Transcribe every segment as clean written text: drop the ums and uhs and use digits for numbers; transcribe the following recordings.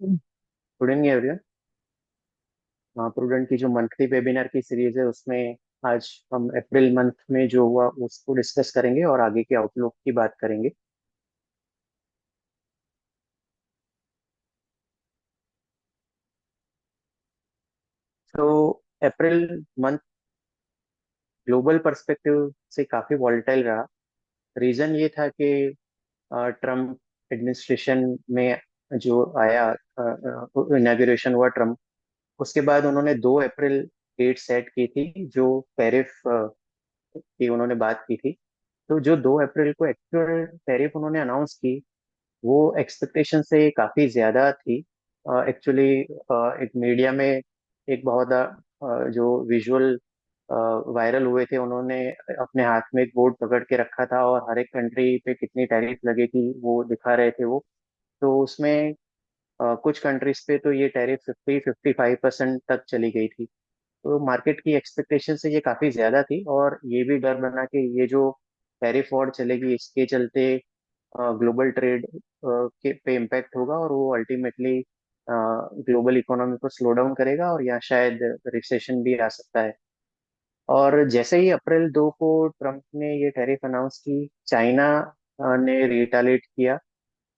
Good evening everyone. Prudent की जो monthly webinar की सीरीज है उसमें आज हम अप्रैल मंथ में जो हुआ उसको डिस्कस करेंगे और आगे के आउटलुक की बात करेंगे। तो अप्रैल मंथ ग्लोबल पर्सपेक्टिव से काफी वॉलेटाइल रहा। रीजन ये था कि ट्रम्प एडमिनिस्ट्रेशन में जो आया, इनाग्रेशन हुआ ट्रम्प, उसके बाद उन्होंने 2 अप्रैल डेट सेट की थी जो टैरिफ की उन्होंने बात की थी। तो जो 2 अप्रैल को एक्चुअल टैरिफ उन्होंने अनाउंस की वो एक्सपेक्टेशन से काफी ज्यादा थी। एक्चुअली एक मीडिया में एक बहुत जो विजुअल वायरल हुए थे, उन्होंने अपने हाथ में एक बोर्ड पकड़ के रखा था और हर एक कंट्री पे कितनी टैरिफ लगेगी वो दिखा रहे थे वो। तो उसमें कुछ कंट्रीज पे तो ये टैरिफ 50-55% तक चली गई थी। तो मार्केट की एक्सपेक्टेशन से ये काफी ज्यादा थी और ये भी डर बना कि ये जो टैरिफ वॉर चलेगी इसके चलते ग्लोबल ट्रेड के पे इम्पैक्ट होगा और वो अल्टीमेटली ग्लोबल इकोनॉमी को स्लो डाउन करेगा और या शायद रिसेशन भी आ सकता है। और जैसे ही अप्रैल 2 को ट्रम्प ने ये टैरिफ अनाउंस की, चाइना ने रिटालिएट किया।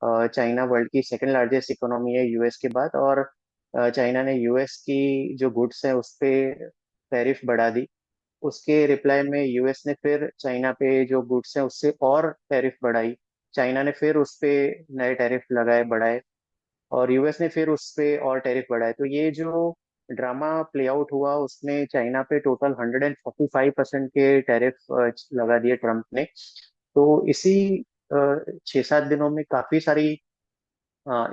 चाइना वर्ल्ड की सेकंड लार्जेस्ट इकोनॉमी है यूएस के बाद, और चाइना ने यूएस की जो गुड्स है उस पे टैरिफ बढ़ा दी। उसके रिप्लाई में यूएस ने फिर चाइना पे जो गुड्स है उससे और टैरिफ बढ़ाई। चाइना ने फिर उस पे नए टैरिफ लगाए बढ़ाए और यूएस ने फिर उस पे और टैरिफ बढ़ाए। तो ये जो ड्रामा प्ले आउट हुआ उसमें चाइना पे टोटल 145% के टैरिफ लगा दिए ट्रम्प ने। तो इसी 6-7 दिनों में काफी सारी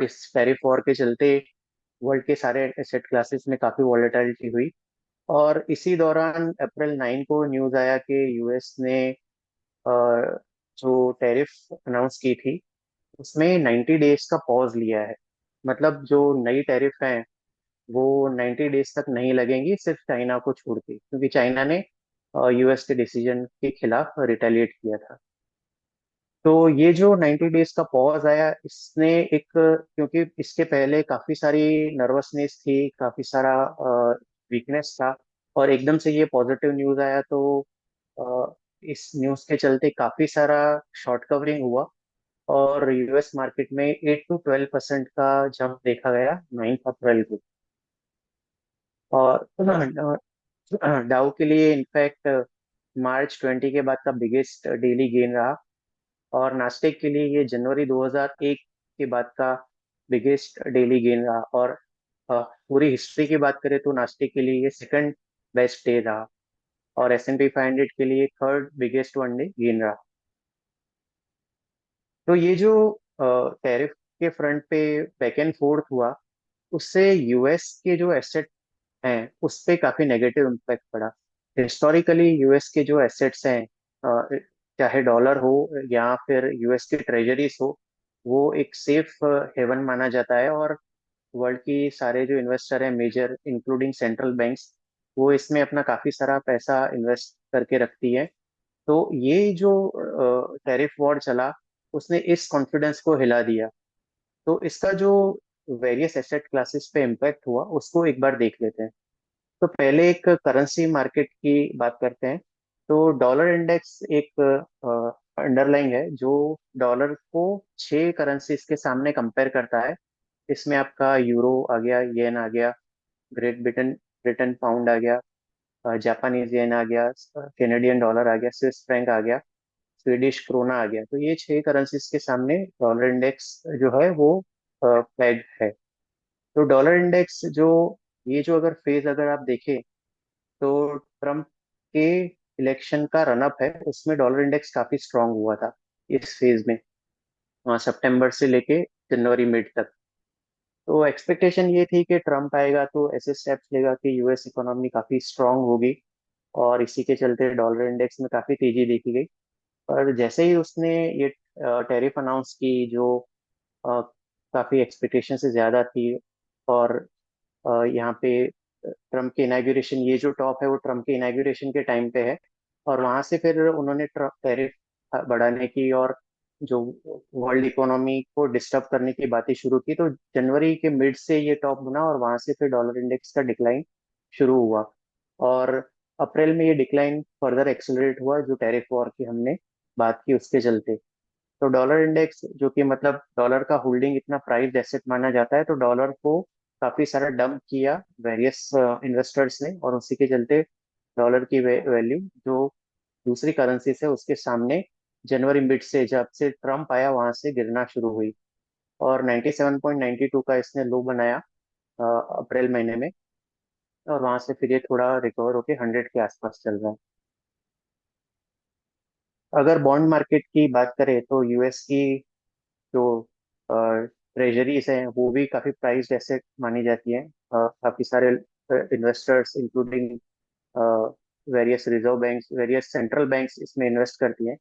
इस टैरिफ वॉर के चलते वर्ल्ड के सारे एसेट क्लासेस में काफी वॉलेटिलिटी हुई। और इसी दौरान अप्रैल 9 को न्यूज आया कि यूएस ने जो टैरिफ अनाउंस की थी उसमें 90 डेज का पॉज लिया है। मतलब जो नई टैरिफ है वो 90 डेज तक नहीं लगेंगी, सिर्फ चाइना को छोड़ के, क्योंकि चाइना ने यूएस के डिसीजन के खिलाफ रिटेलिएट किया था। तो ये जो 90 डेज का पॉज आया इसने एक, क्योंकि इसके पहले काफी सारी नर्वसनेस थी, काफी सारा वीकनेस था, और एकदम से ये पॉजिटिव न्यूज आया तो इस न्यूज के चलते काफी सारा शॉर्ट कवरिंग हुआ और यूएस मार्केट में 8 to 12% का जंप देखा गया 9 अप्रैल को। और डाउ के लिए इनफैक्ट मार्च 20 के बाद का बिगेस्ट डेली गेन रहा, और नास्टेक के लिए ये जनवरी 2001 के बाद का बिगेस्ट डेली गेन रहा। और पूरी हिस्ट्री की बात करें तो नास्टेक के लिए ये सेकंड बेस्ट डे रहा और S&P 500 के लिए third biggest one day gain रहा। तो ये जो टैरिफ के फ्रंट पे बैक एंड फोर्थ हुआ उससे यूएस के जो एसेट हैं उस पे काफी नेगेटिव इम्पैक्ट पड़ा। हिस्टोरिकली यूएस के जो एसेट्स हैं, अ, चाहे डॉलर हो या फिर यूएस की ट्रेजरीज हो, वो एक सेफ हेवन माना जाता है। और वर्ल्ड की सारे जो इन्वेस्टर हैं मेजर इंक्लूडिंग सेंट्रल बैंक्स, वो इसमें अपना काफी सारा पैसा इन्वेस्ट करके रखती है। तो ये जो टैरिफ वॉर चला उसने इस कॉन्फिडेंस को हिला दिया। तो इसका जो वेरियस एसेट क्लासेस पे इम्पैक्ट हुआ उसको एक बार देख लेते हैं। तो पहले एक करेंसी मार्केट की बात करते हैं। तो डॉलर इंडेक्स एक अंडरलाइंग है जो डॉलर को 6 करेंसीज के सामने कंपेयर करता है। इसमें आपका यूरो आ गया, येन आ गया, ग्रेट ब्रिटेन ब्रिटेन पाउंड आ गया, जापानीज येन आ गया, कैनेडियन डॉलर आ गया, स्विस फ्रैंक आ गया, स्वीडिश क्रोना आ गया। तो ये 6 करेंसीज के सामने डॉलर इंडेक्स जो है वो पेग है। तो डॉलर इंडेक्स जो, ये जो अगर फेज अगर आप देखें तो ट्रम्प के इलेक्शन का रनअप है उसमें डॉलर इंडेक्स काफी स्ट्रांग हुआ था इस फेज में, सितंबर से लेके जनवरी मिड तक। तो एक्सपेक्टेशन ये थी कि ट्रम्प आएगा तो ऐसे स्टेप्स लेगा कि यूएस इकोनॉमी काफी स्ट्रांग होगी और इसी के चलते डॉलर इंडेक्स में काफी तेजी देखी गई। पर जैसे ही उसने ये टैरिफ अनाउंस की जो अ, काफी एक्सपेक्टेशन से ज्यादा थी, और यहाँ पे ट्रम्प के इनाग्रेशन, ये जो टॉप है वो ट्रम्प के इनाग्रेशन के टाइम पे है, और वहां से फिर उन्होंने टैरिफ बढ़ाने की और जो वर्ल्ड इकोनॉमी को डिस्टर्ब करने की बातें शुरू की, तो जनवरी के मिड से ये टॉप बना और वहां से फिर डॉलर इंडेक्स का डिक्लाइन शुरू हुआ। और अप्रैल में ये डिक्लाइन फर्दर एक्सेलरेट हुआ, जो टैरिफ वॉर की हमने बात की उसके चलते। तो डॉलर इंडेक्स, जो कि मतलब डॉलर का होल्डिंग इतना प्राइस्ड एसेट माना जाता है, तो डॉलर को काफी सारा डंप किया वेरियस इन्वेस्टर्स ने, और उसी के चलते डॉलर की वैल्यू जो दूसरी करेंसी से उसके सामने जनवरी मिड से जब से ट्रम्प आया वहां से गिरना शुरू हुई। और 97.92 का इसने लो बनाया अप्रैल महीने में, और वहां से फिर ये थोड़ा रिकवर होके 100 के आसपास चल रहा है। अगर बॉन्ड मार्केट की बात करें तो यूएस की जो ट्रेजरीज हैं वो भी काफी प्राइस्ड एसेट मानी जाती हैं। काफी सारे investors including various reserve banks, various central banks इसमें इन्वेस्ट करती हैं।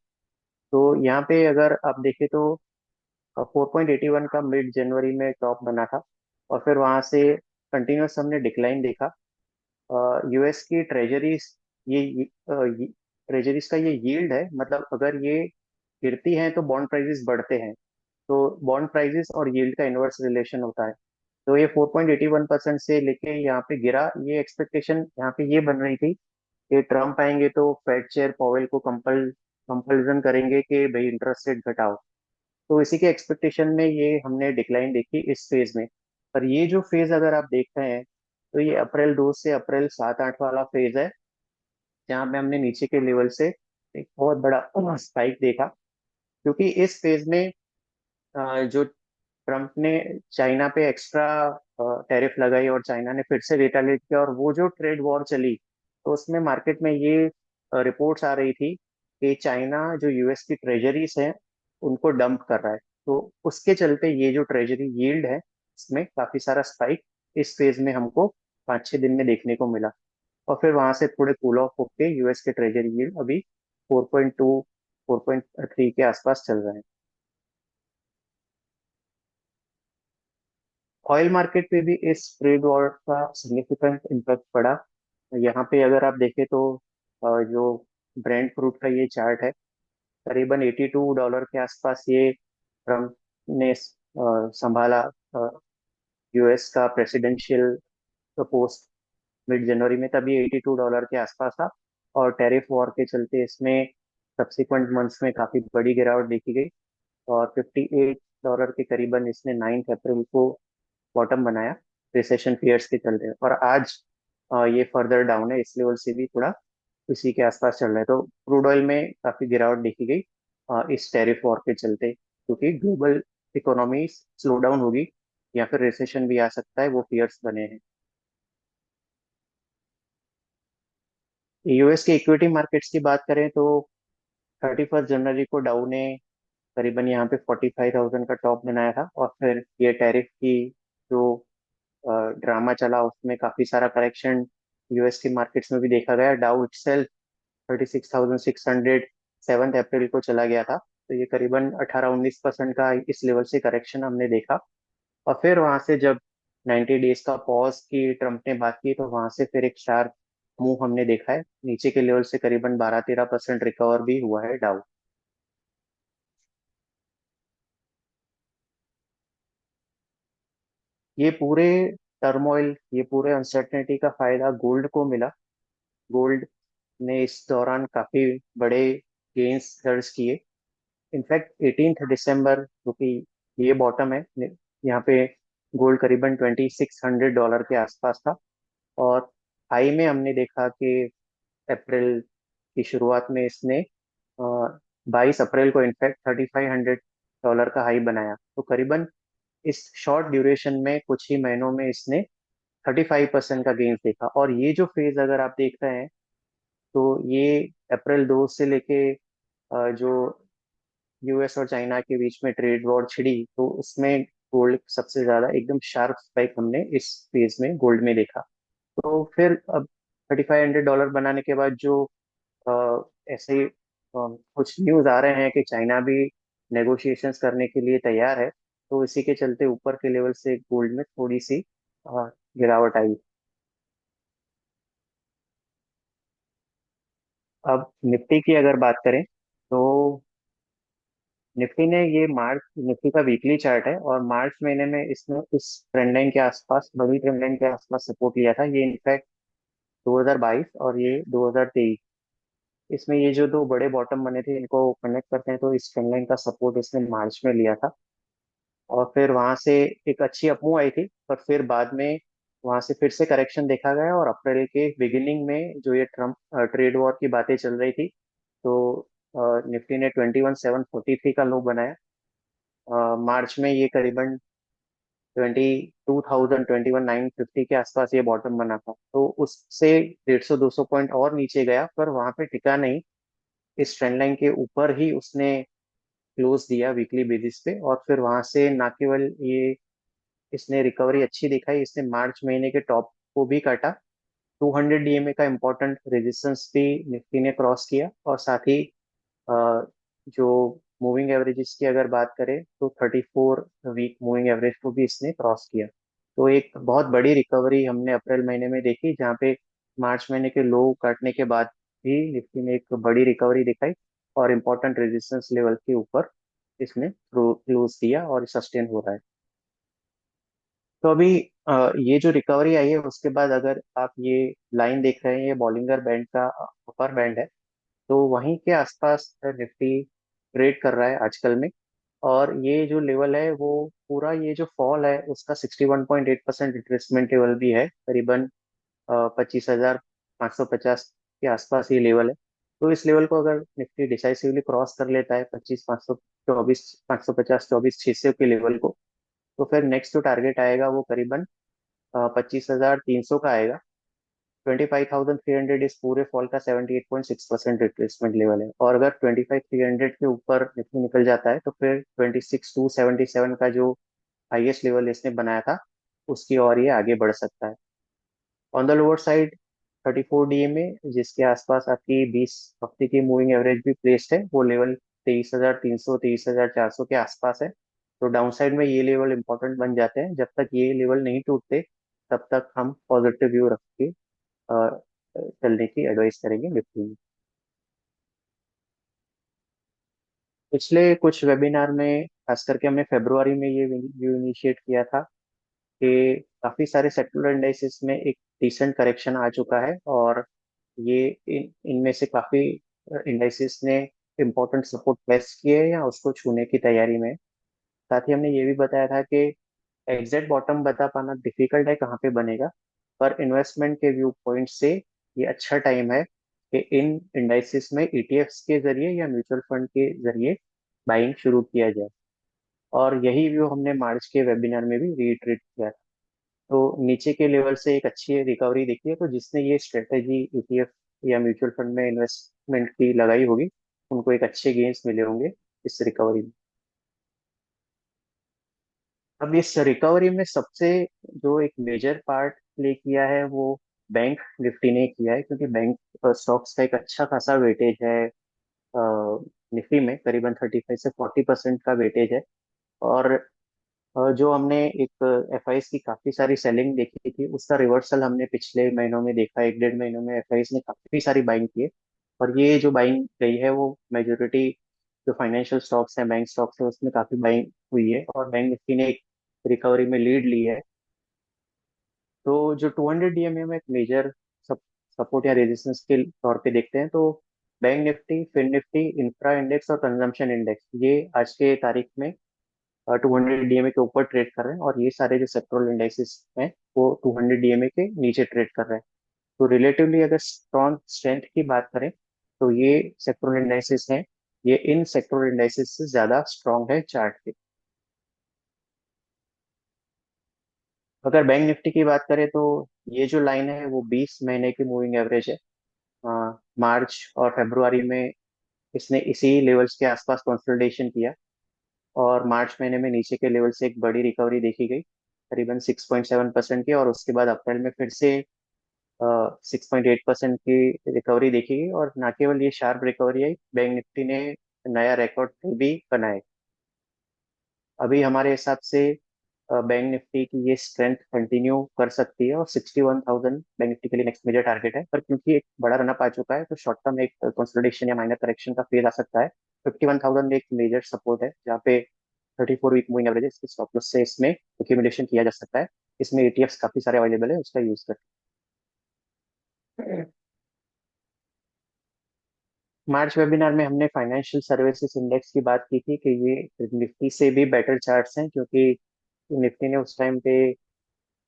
तो यहाँ पे अगर आप देखें तो 4.81 का मिड जनवरी में टॉप बना था, और फिर वहां से कंटिन्यूस हमने डिक्लाइन देखा। यूएस की ट्रेजरीज, ये ट्रेजरीज का ये यील्ड है, मतलब अगर ये गिरती हैं तो बॉन्ड प्राइसेस बढ़ते हैं। तो बॉन्ड प्राइसेस और यील्ड का इनवर्स रिलेशन होता है। तो ये 4.81% से लेके यहाँ पे गिरा। ये एक्सपेक्टेशन यहाँ पे ये बन रही थी कि ट्रम्प आएंगे तो फेड चेयर पॉवेल को कंपल्सन करेंगे कि भाई इंटरेस्ट रेट घटाओ। तो इसी के एक्सपेक्टेशन में ये हमने डिक्लाइन देखी इस फेज में। पर ये जो फेज अगर आप देख रहे हैं, तो ये अप्रैल 2 से अप्रैल 7-8 वाला फेज है, जहाँ पे हमने नीचे के लेवल से एक बहुत बड़ा स्पाइक देखा। क्योंकि इस फेज में जो ट्रम्प ने चाइना पे एक्स्ट्रा टैरिफ लगाई और चाइना ने फिर से रिटेलिएट किया, और वो जो ट्रेड वॉर चली, तो उसमें मार्केट में ये रिपोर्ट्स आ रही थी कि चाइना जो यूएस की ट्रेजरीज हैं उनको डंप कर रहा है। तो उसके चलते ये जो ट्रेजरी यील्ड है इसमें काफी सारा स्पाइक इस फेज में हमको 5-6 दिन में देखने को मिला। और फिर वहां से थोड़े कूल ऑफ होके यूएस के ट्रेजरी यील्ड अभी 4.2 4.3 के आसपास चल रहे हैं। ऑयल मार्केट पे भी इस ट्रेड वॉर का सिग्निफिकेंट इम्पैक्ट पड़ा। यहाँ पे अगर आप देखें तो जो ब्रेंट क्रूड का ये चार्ट है, करीबन $82 के आसपास ये ट्रम्प ने संभाला यूएस का प्रेसिडेंशियल पोस्ट मिड जनवरी में, तभी $82 के आसपास था। और टैरिफ वॉर के चलते इसमें सब्सिक्वेंट मंथ्स में काफी बड़ी गिरावट देखी गई, और $58 के करीबन इसने 9 अप्रैल को बॉटम बनाया रिसेशन फियर्स के चलते। और आज ये फर्दर डाउन है, इस लेवल से भी थोड़ा इसी के आसपास चल रहा है। तो क्रूड ऑयल में काफी गिरावट देखी गई इस टैरिफ वॉर के चलते, क्योंकि ग्लोबल इकोनॉमी स्लो डाउन होगी या फिर रिसेशन भी आ सकता है, वो फियर्स बने हैं। यूएस के इक्विटी मार्केट्स की बात करें तो 31 जनवरी को डाउ ने करीबन यहाँ पे 45,000 का टॉप बनाया था, और फिर ये टैरिफ की जो ड्रामा चला उसमें काफी सारा करेक्शन यूएस के मार्केट्स में भी देखा गया। डाउ इटसेल्फ 36,600 7 अप्रैल को चला गया था, तो ये करीबन 18-19% का इस लेवल से करेक्शन हमने देखा। और फिर वहां से जब 90 डेज का पॉज की ट्रम्प ने बात की, तो वहां से फिर एक शार्प मूव हमने देखा है नीचे के लेवल से, करीबन 12-13% रिकवर भी हुआ है डाउ। ये पूरे टर्मोइल, ये पूरे अनसर्टेनिटी का फायदा गोल्ड को मिला। गोल्ड ने इस दौरान काफी बड़े गेन्स दर्ज किए। इनफैक्ट 18 दिसंबर, क्योंकि ये बॉटम है यहाँ पे, गोल्ड करीबन $2,600 के आसपास था। और हाई में हमने देखा कि अप्रैल की शुरुआत में इसने 22 अप्रैल को इनफैक्ट $3,500 का हाई बनाया। तो करीबन इस शॉर्ट ड्यूरेशन में कुछ ही महीनों में इसने 35% का गेंस देखा। और ये जो फेज अगर आप देख रहे हैं, तो ये अप्रैल 2 से लेके जो यूएस और चाइना के बीच में ट्रेड वॉर छिड़ी, तो उसमें गोल्ड सबसे ज्यादा एकदम शार्प स्पाइक हमने इस फेज में गोल्ड में देखा। तो फिर अब $3,500 बनाने के बाद जो ऐसे कुछ न्यूज आ रहे हैं कि चाइना भी नेगोशिएशंस करने के लिए तैयार है, तो इसी के चलते ऊपर के लेवल से गोल्ड में थोड़ी सी गिरावट आई। अब निफ्टी की अगर बात करें तो निफ्टी ने ये मार्च, निफ्टी का वीकली चार्ट है, और मार्च महीने में इसने इस ट्रेंड लाइन के आसपास, बड़ी ट्रेंड लाइन के आसपास सपोर्ट लिया था। ये इनफैक्ट 2022 और ये 2023, इसमें ये जो दो बड़े बॉटम बने थे इनको कनेक्ट करते हैं, तो इस ट्रेंड लाइन का सपोर्ट इसने मार्च में लिया था। और फिर वहां से एक अच्छी अपमूव आई थी, पर फिर बाद में वहां से फिर से करेक्शन देखा गया, और अप्रैल के बिगिनिंग में जो ये ट्रम्प ट्रेड वॉर की बातें चल रही थी, तो निफ्टी ने 21,743 का लो बनाया। मार्च में ये करीबन 22,000, 21,950 के आसपास ये बॉटम बना था, तो उससे 150-200 पॉइंट और नीचे गया, पर वहां पे टिका नहीं। इस ट्रेंड लाइन के ऊपर ही उसने क्लोज दिया वीकली बेसिस पे, और फिर वहां से ना केवल ये इसने रिकवरी अच्छी दिखाई, इसने मार्च महीने के टॉप को भी काटा। 200 डीएमए का इम्पोर्टेंट रेजिस्टेंस भी निफ्टी ने क्रॉस किया, और साथ ही अ, जो मूविंग एवरेजेस की अगर बात करें तो 34 वीक मूविंग एवरेज को भी इसने क्रॉस किया। तो एक बहुत बड़ी रिकवरी हमने अप्रैल महीने में देखी, जहाँ पे मार्च महीने के लो काटने के बाद भी निफ्टी ने एक बड़ी रिकवरी दिखाई, और इम्पोर्टेंट रेजिस्टेंस लेवल के ऊपर इसने क्लोज दिया और सस्टेन हो रहा है। तो अभी ये जो रिकवरी आई है उसके बाद अगर आप ये लाइन देख रहे हैं, ये बॉलिंगर बैंड का अपर बैंड है, तो वहीं के आसपास निफ्टी ट्रेड कर रहा है आजकल में। और ये जो लेवल है वो पूरा, ये जो फॉल है उसका 61.8% रिट्रेसमेंट लेवल भी है, करीबन 25,550 के आसपास ये लेवल है। तो इस लेवल को अगर निफ्टी डिसाइसिवली क्रॉस कर लेता है, 25,524, 550, 24, 600 के लेवल को, तो फिर नेक्स्ट जो टारगेट आएगा वो करीबन 25,300 का आएगा। 25,300 इस पूरे फॉल का 78.6% रिट्रेसमेंट लेवल है, और अगर 25,300 के ऊपर निफ्टी निकल जाता है तो फिर 26,277 का जो हाईएस्ट लेवल इसने बनाया था उसकी ओर ये आगे बढ़ सकता है। On the lower side 34 DMA, जिसके आसपास आपकी 20 हफ्ते की मूविंग एवरेज भी प्लेस्ड है, वो लेवल 23,300, 23,400 के आसपास है। तो डाउन साइड में ये लेवल इंपॉर्टेंट बन जाते हैं। जब तक ये लेवल नहीं टूटते तब तक हम पॉजिटिव व्यू रख के चलने की एडवाइस करेंगे निफ्टी में। पिछले कुछ वेबिनार में, खास करके हमने फरवरी में ये व्यू इनिशिएट किया था कि काफी सारे सेक्टरल इंडाइसेस में एक डिसेंट करेक्शन आ चुका है, और ये इनमें से काफी इंडाइसेस ने इम्पोर्टेंट सपोर्ट टेस्ट किए हैं या उसको छूने की तैयारी में है। साथ ही हमने ये भी बताया था कि एग्जैक्ट बॉटम बता पाना डिफिकल्ट है कहाँ पे बनेगा, पर इन्वेस्टमेंट के व्यू पॉइंट से ये अच्छा टाइम है कि इन इंडाइसिस में ईटीएफ्स के जरिए या म्यूचुअल फंड के जरिए बाइंग शुरू किया जाए। और यही व्यू हमने मार्च के वेबिनार में भी रीइटरेट किया था। तो नीचे के लेवल से एक अच्छी रिकवरी देखी है, तो जिसने ये स्ट्रेटेजी ईटीएफ या म्यूचुअल फंड में इन्वेस्टमेंट की लगाई होगी, उनको एक अच्छे गेन्स मिले होंगे इस रिकवरी में। अब इस रिकवरी में सबसे जो एक मेजर पार्ट प्ले किया है वो बैंक निफ्टी ने किया है, क्योंकि बैंक स्टॉक्स का एक अच्छा खासा वेटेज है निफ्टी में, करीबन 35 से 40% का वेटेज है। और जो हमने एक एफआईएस की काफी सारी सेलिंग देखी थी, उसका रिवर्सल हमने पिछले महीनों में देखा। 1-1.5 महीनों में एफआईएस ने काफी सारी बाइंग की है, और ये जो बाइंग गई है वो मेजोरिटी जो फाइनेंशियल स्टॉक्स हैं, बैंक स्टॉक्स है, उसमें काफी बाइंग हुई है, और बैंक निफ्टी ने एक रिकवरी में लीड ली है। तो जो 200 डीएमए में एक मेजर सपोर्ट या रेजिस्टेंस के तौर पे देखते हैं, तो bank Nifty, fin Nifty, infra index और कंजम्पशन इंडेक्स, ये आज के तारीख में 200 डीएमए के ऊपर ट्रेड कर रहे हैं, और ये सारे जो सेक्टोरल इंडाइसेस हैं वो 200 डीएमए के नीचे ट्रेड कर रहे हैं। तो रिलेटिवली अगर स्ट्रॉन्ग स्ट्रेंथ की बात करें, तो ये सेक्टोरल इंडाइसेस हैं, ये इन सेक्टोरल इंडाइसेस से ज्यादा स्ट्रॉन्ग है चार्ट पे। अगर बैंक निफ्टी की बात करें तो ये जो लाइन है वो 20 महीने की मूविंग एवरेज है। मार्च और फरवरी में इसने इसी लेवल्स के आसपास कंसोलिडेशन किया, और मार्च महीने में नीचे के लेवल से एक बड़ी रिकवरी देखी गई, करीबन 6.7% की, और उसके बाद अप्रैल में फिर से 6.8% की रिकवरी देखी गई। और न केवल ये शार्प रिकवरी आई, बैंक निफ्टी ने नया रिकॉर्ड भी बनाए। अभी हमारे हिसाब से बैंक निफ्टी की ये स्ट्रेंथ कंटिन्यू कर सकती है, और 61,000 बैंक निफ्टी के लिए नेक्स्ट मेजर टारगेट है। पर क्योंकि एक बड़ा रनअप आ चुका है, तो शॉर्ट टर्म एक कंसोलिडेशन या माइनर करेक्शन का फेज आ सकता है। 51,000 में एक मेजर सपोर्ट है जहाँ पे 34 वीक मूविंग एवरेज है, इसके स्टॉप लॉस से इसमें एक्यूमुलेशन किया जा सकता है। इसमें ETFs काफी सारे अवेलेबल है, उसका यूज कर। मार्च वेबिनार में हमने फाइनेंशियल सर्विसेज इंडेक्स की बात की थी कि ये निफ्टी से भी बेटर चार्ट्स हैं, क्योंकि निफ्टी ने उस टाइम पे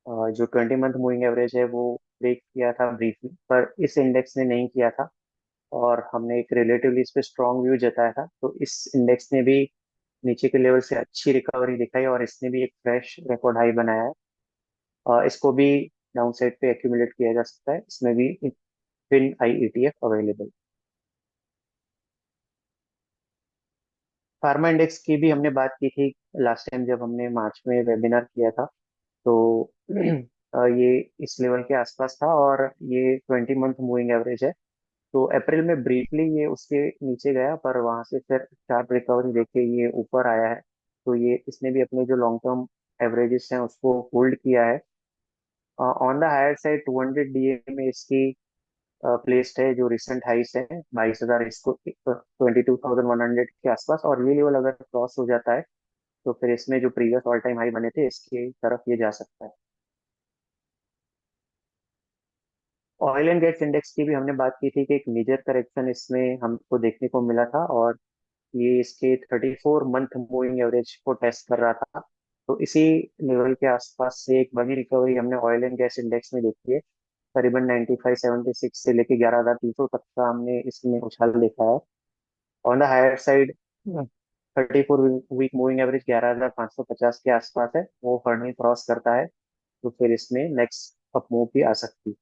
जो 20 मंथ मूविंग एवरेज है वो ब्रेक किया था ब्रीफली, पर इस इंडेक्स ने नहीं किया था। और हमने एक रिलेटिवली इस पे स्ट्रॉन्ग व्यू जताया था, तो इस इंडेक्स ने भी नीचे के लेवल से अच्छी रिकवरी दिखाई और इसने भी एक फ्रेश रिकॉर्ड हाई बनाया है। इसको भी डाउन साइड पे एक्यूमुलेट किया जा सकता है, इसमें भी फिन आई ETF अवेलेबल। फार्मा इंडेक्स की भी हमने बात की थी लास्ट टाइम जब हमने मार्च में वेबिनार किया था। तो ये इस लेवल के आसपास था और ये 20 मंथ मूविंग एवरेज है। तो अप्रैल में ब्रीफली ये उसके नीचे गया, पर वहां से फिर शार्प रिकवरी देके ये ऊपर आया है। तो ये इसने भी अपने जो लॉन्ग टर्म एवरेजेस हैं उसको होल्ड किया है। On the higher side 200 DA में इसकी प्लेस्ड है, जो रिसेंट हाइस है 22,000, इसको 22,100 के आसपास, और ये लेवल अगर क्रॉस हो जाता है तो फिर इसमें जो प्रीवियस ऑल टाइम हाई बने थे इसके तरफ ये जा सकता है। ऑयल एंड गैस इंडेक्स की भी हमने बात की थी कि एक मेजर करेक्शन इसमें हमको देखने को मिला था, और ये इसके 34 मंथ मूविंग एवरेज को टेस्ट कर रहा था। तो इसी लेवल के आसपास से एक बड़ी रिकवरी हमने ऑयल एंड गैस इंडेक्स में देखी है। करीबन 9576 से लेके 11,300 तक का हमने इसमें उछाल देखा है। On the higher side 34 week moving average 11,550 के आसपास है, वो हर्डल क्रॉस करता है तो फिर इसमें नेक्स्ट अप मूव भी आ सकती है।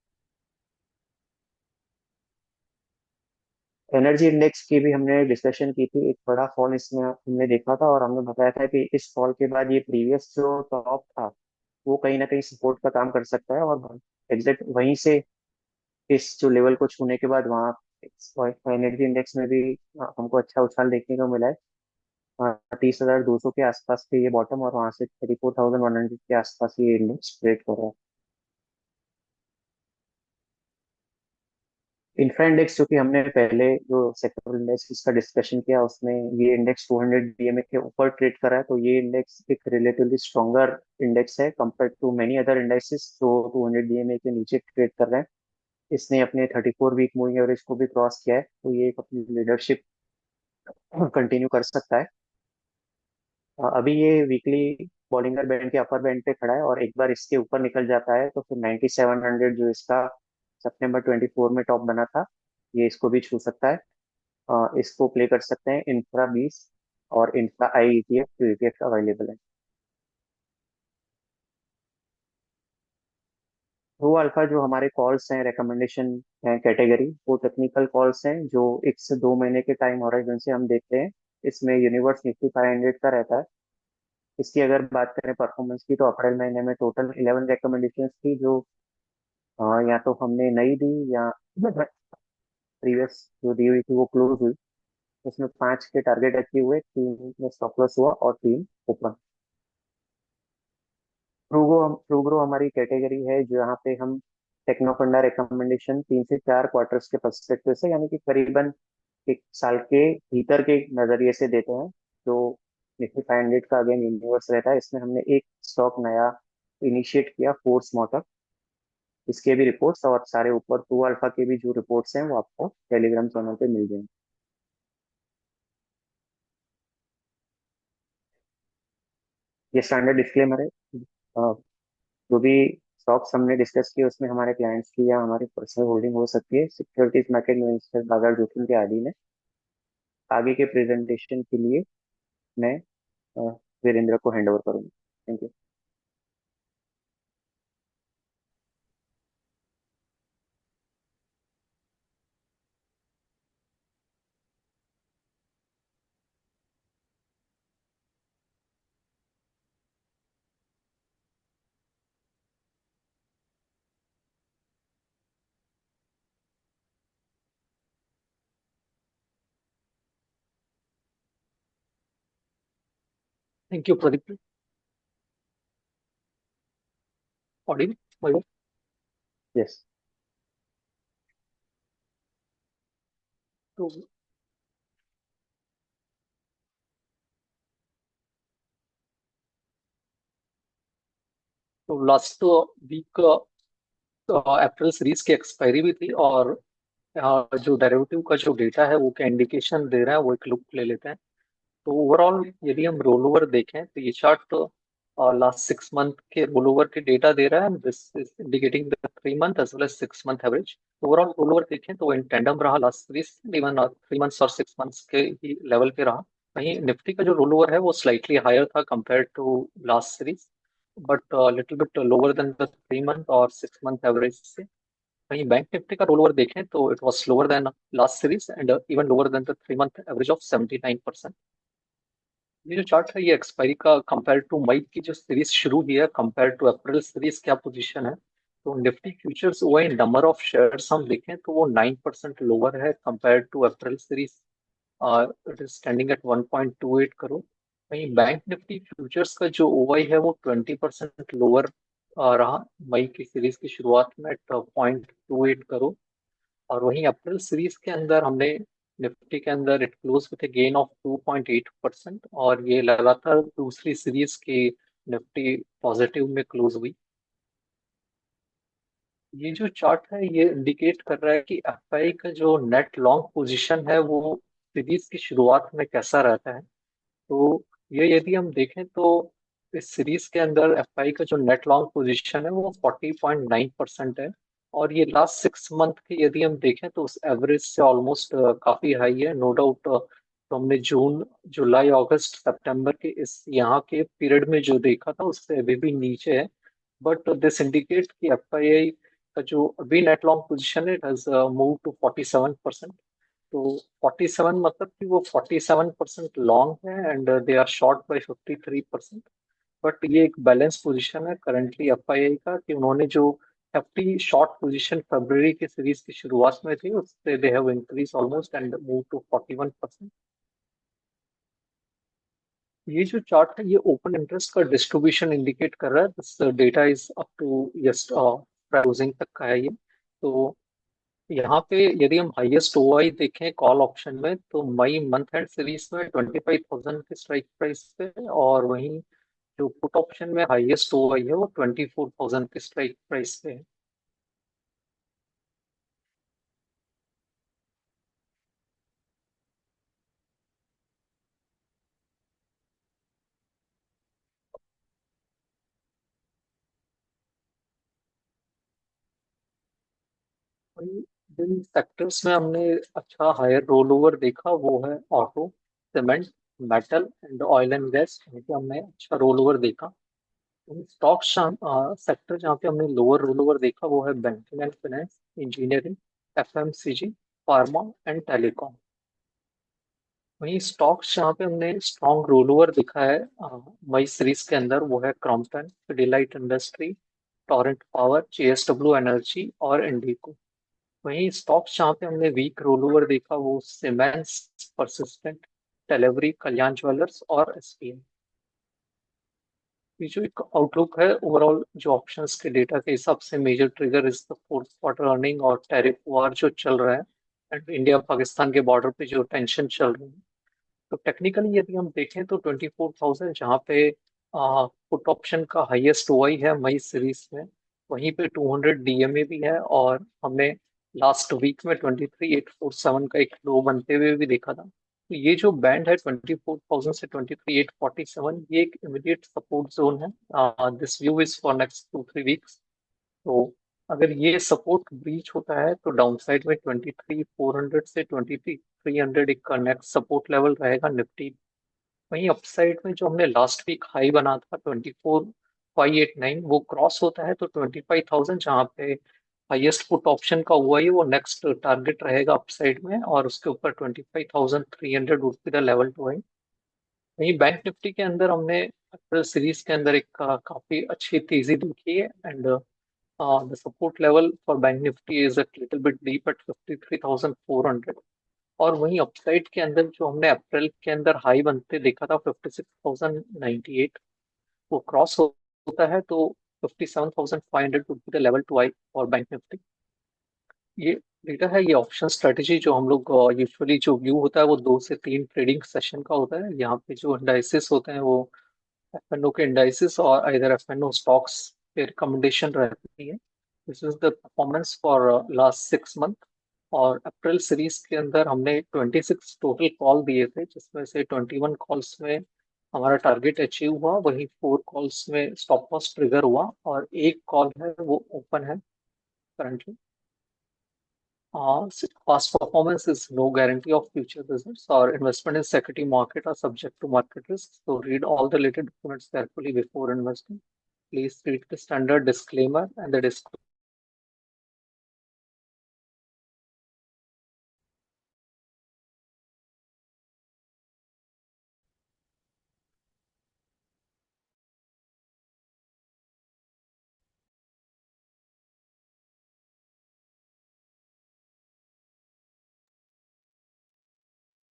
एनर्जी इंडेक्स की भी हमने डिस्कशन की थी, एक बड़ा फॉल इसमें हमने देखा था और हमने बताया था कि इस फॉल के बाद ये प्रीवियस जो टॉप था वो कहीं ना कहीं सपोर्ट का काम कर सकता है, और एग्जैक्ट वहीं से इस जो लेवल को छूने के बाद वहाँ एनर्जी इंडेक्स में भी हमको अच्छा उछाल देखने को मिला है। 30,200 के आसपास पे ये बॉटम, और वहां से 34,100 के आसपास ये इंडेक्स ट्रेड कर रहा है। इंफ्रा इंडेक्स जो कि हमने पहले जो सेक्टोरल इंडेक्स इसका डिस्कशन किया उसमें ये इंडेक्स 200 DMA के ऊपर ट्रेड कर रहा है, तो ये इंडेक्स एक रिलेटिवली स्ट्रॉन्गर इंडेक्स है compare to many other indexes जो 200 DMA के नीचे ट्रेड कर रहे हैं। इसने अपने 34 वीक मूविंग एवरेज को भी क्रॉस किया है, तो ये एक अपनी लीडरशिप कंटिन्यू कर सकता है। अभी ये वीकली बॉलिंगर बैंड के अपर बैंड पे खड़ा है, और एक बार इसके ऊपर निकल जाता है तो फिर 9700 जो इसका September 24 में टॉप बना था, ये इसको भी छू सकता है। इसको प्ले कर सकते हैं इंफ्रा 20 और इंफ्रा आई ETF, जो ETF अवेलेबल है। वो अल्फा जो हमारे कॉल्स हैं रिकमेंडेशन है कैटेगरी, वो टेक्निकल कॉल्स हैं जो 1 से 2 महीने के टाइम हॉराइजन से हम देखते हैं। इसमें यूनिवर्स निफ्टी 500 का रहता है। इसकी अगर बात करें परफॉर्मेंस की, तो अप्रैल महीने में टोटल 11 रिकमेंडेशन थी, जो या तो हमने नई दी या प्रीवियस जो दी हुई थी वो क्लोज हुई। उसमें 5 के टारगेट अचीव हुए, 3 में स्टॉप लॉस हुआ और 3 ओपन। प्रूग्रो हमारी कैटेगरी है जहाँ पे हम टेक्नोफंडा रिकमेंडेशन 3 से 4 क्वार्टर्स के पर्सपेक्टिव से, यानी कि करीबन 1 साल के भीतर के नजरिए से देते हैं। जो निफ्टी 500 का अगेन यूनिवर्स रहता है, इसमें हमने एक स्टॉक नया इनिशिएट किया, फोर्स मोटर। इसके भी रिपोर्ट्स और सारे ऊपर टू अल्फा के भी जो रिपोर्ट्स हैं वो आपको टेलीग्राम चैनल पे मिल जाएंगे। ये स्टैंडर्ड डिस्क्लेमर है। जो भी स्टॉक्स हमने डिस्कस किए उसमें हमारे क्लाइंट्स की या हमारी पर्सनल होल्डिंग हो सकती है, सिक्योरिटीज मार्केट में इन्वेस्टर बाजार जोखिम के अधीन है। आगे के प्रेजेंटेशन के लिए मैं वीरेंद्र को हैंड ओवर करूंगा। Thank you. Thank you, Pradeep. Audible? Audible? Yes. तो तो लास्ट वीक अप्रैल सीरीज की एक्सपायरी भी थी, और जो डेरिवेटिव का जो डेटा है वो क्या इंडिकेशन दे रहा है वो एक लुक ले लेते हैं। तो ओवरऑल यदि हम रोल ओवर देखें तो ये चार्ट लास्ट 6 मंथ के रोल ओवर के डेटा दे रहा है। This is indicating the 3 month as well as 6 month average. Overall roll over देखें तो इन टेंडम रहा लास्ट सीरीज, इवन 3 मंथ्स और 6 मंथ्स के ही लेवल पे रहा। वहीं निफ्टी का जो रोल ओवर है वो स्लाइटली हायर था compare to last series, but little bit lower than the 3 month और 6 मंथ एवरेज से। वहीं बैंक निफ्टी का रोल ओवर देखें तो it was lower than last series and even lower than the 3 month average of 79%। ये जो chart है ये एक्सपायरी का कंपेयर टू मई की जो सीरीज शुरू हुई है कंपेयर टू अप्रैल सीरीज क्या पोजीशन है। तो निफ्टी फ्यूचर्स वही नंबर ऑफ शेयर्स हम देखें तो वो 9% लोअर है compare to April series, it is standing at 1.28 crore. वहीं बैंक निफ्टी फ्यूचर्स का जो ओवाई है वो 20% लोअर रहा मई की सीरीज की शुरुआत में एट 0.28 करोड़। और वहीं अप्रैल सीरीज के अंदर हमने निफ्टी के अंदर it close with A gain of 2.8%, और ये लगातार दूसरी सीरीज की निफ्टी पॉजिटिव में क्लोज हुई। ये जो चार्ट है ये इंडिकेट कर रहा है कि एफआई का जो नेट लॉन्ग पोजीशन है वो सीरीज की शुरुआत में कैसा रहता है। तो ये यदि हम देखें तो इस सीरीज के अंदर एफआई का जो नेट लॉन्ग पोजीशन है वो 40.9% है। और ये लास्ट 6 मंथ के यदि हम देखें तो उस एवरेज से ऑलमोस्ट काफी हाई है, नो डाउट। तो हमने जून जुलाई अगस्त सितंबर के इस यहाँ के पीरियड में जो देखा था उससे अभी भी नीचे है। बट दिस इंडिकेट कि एफआईआई का जो अभी नेट लॉन्ग पोजीशन है इट हैज मूव टू 47%। तो 47 मतलब कि वो 47% लॉन्ग है and they are short by 53%। But ये एक बैलेंस पोजीशन है करंटली एफआईआई का कि उन्होंने जो एफटी शॉर्ट पोजीशन फरवरी की सीरीज की शुरुआत में थी उससे they have increase almost and move to 41%। ये जो चार्ट है ये ओपन इंटरेस्ट का डिस्ट्रीब्यूशन इंडिकेट कर रहा है। This data is up to yesterday closing तक का है ये। तो यहाँ पे यदि हम हाईएस्ट ओआई देखें कॉल ऑप्शन में तो मई मंथ एंड सीरीज में 25,000 के स्ट्राइक प्राइस पे, और वहीं जो पुट ऑप्शन में हाईएस्ट ओआई है वो 24,000 के स्ट्राइक प्राइस पे है। वहीं जिन सेक्टर्स में हमने अच्छा हायर रोल ओवर देखा वो है auto, cement, metal and oil and gas, यहाँ पे हमने अच्छा रोल ओवर देखा। स्टॉक सेक्टर जहाँ पे हमने लोअर रोल ओवर देखा वो है banking and finance, engineering, FMCG, pharma and telecom. वहीं स्टॉक्स जहाँ पे हमने स्ट्रॉन्ग रोल ओवर दिखा है मई सीरीज के अंदर वो है Crompton, delight industry, Torrent power, JSW energy और इंडिको। वहीं स्टॉक्स जहाँ पे हमने वीक रोल ओवर देखा वो सीमेंस, परसिस्टेंट, डिलीवरी, कल्याण ज्वेलर्स और एसपीएम। ये जो एक आउटलुक है ओवरऑल जो ऑप्शंस के डेटा के हिसाब से major trigger is the fourth quarter earning और टैरिफ वार जो चल रहा है एंड इंडिया पाकिस्तान के बॉर्डर पे जो टेंशन चल रही है। तो टेक्निकली यदि हम देखें तो 24,000 जहाँ पे पुट ऑप्शन का हाईएस्ट ओआई है मई सीरीज में, वहीं पे 200 डीएमए भी है, और हमने लास्ट वीक में 23,847 का एक लो बनते हुए भी देखा था। तो ये जो बैंड है 24,000 से 23,847 ये एक इमीडिएट सपोर्ट जोन है। This view is for next 2-3 weeks. तो अगर ये सपोर्ट ब्रीच होता है तो डाउनसाइड में 23,400 से 23,300 एक नेक्स्ट सपोर्ट लेवल रहेगा निफ्टी। वहीं अपसाइड में जो हमने लास्ट वीक हाई बना था 24,589 वो क्रॉस होता है तो 25,000 जहाँ पे हाईएस्ट पुट ऑप्शन का हुआ है वो नेक्स्ट टारगेट रहेगा अपसाइड में, और उसके ऊपर 25,300 would be the level two. वहीं बैंक निफ्टी के अंदर हमने अप्रैल सीरीज के अंदर एक काफी अच्छी तेजी देखी है and the support level for bank Nifty is a little bit deep eight 53,400। और वहीं अपसाइड के अंदर जो हमने अप्रैल के अंदर हाई बनते देखा था 56,098 वो क्रॉस होता है तो 57,500 would be the level to eye for bank Nifty. ये डेटा है ये ऑप्शन स्ट्रेटेजी जो हम लोग यूजुअली जो व्यू होता है वो 2 से 3 ट्रेडिंग सेशन का होता है। यहाँ पे जो इंडाइसिस होते हैं वो एफएनओ के इंडाइसिस और इधर एफएनओ स्टॉक्स पे रिकमेंडेशन रहती है। This is the performance for last 6 month. और अप्रैल सीरीज के अंदर हमने 26 टोटल कॉल दिए थे, जिसमें से 21 कॉल्स में हमारा टारगेट अचीव हुआ, वहीं 4 कॉल्स में स्टॉप लॉस ट्रिगर हुआ और एक कॉल है वो ओपन है currently. Past performance is no guarantee of future results. Our investment in security market are subject to market risks. So read all the related documents carefully before investing. Please read the standard disclaimer and the disclaimer.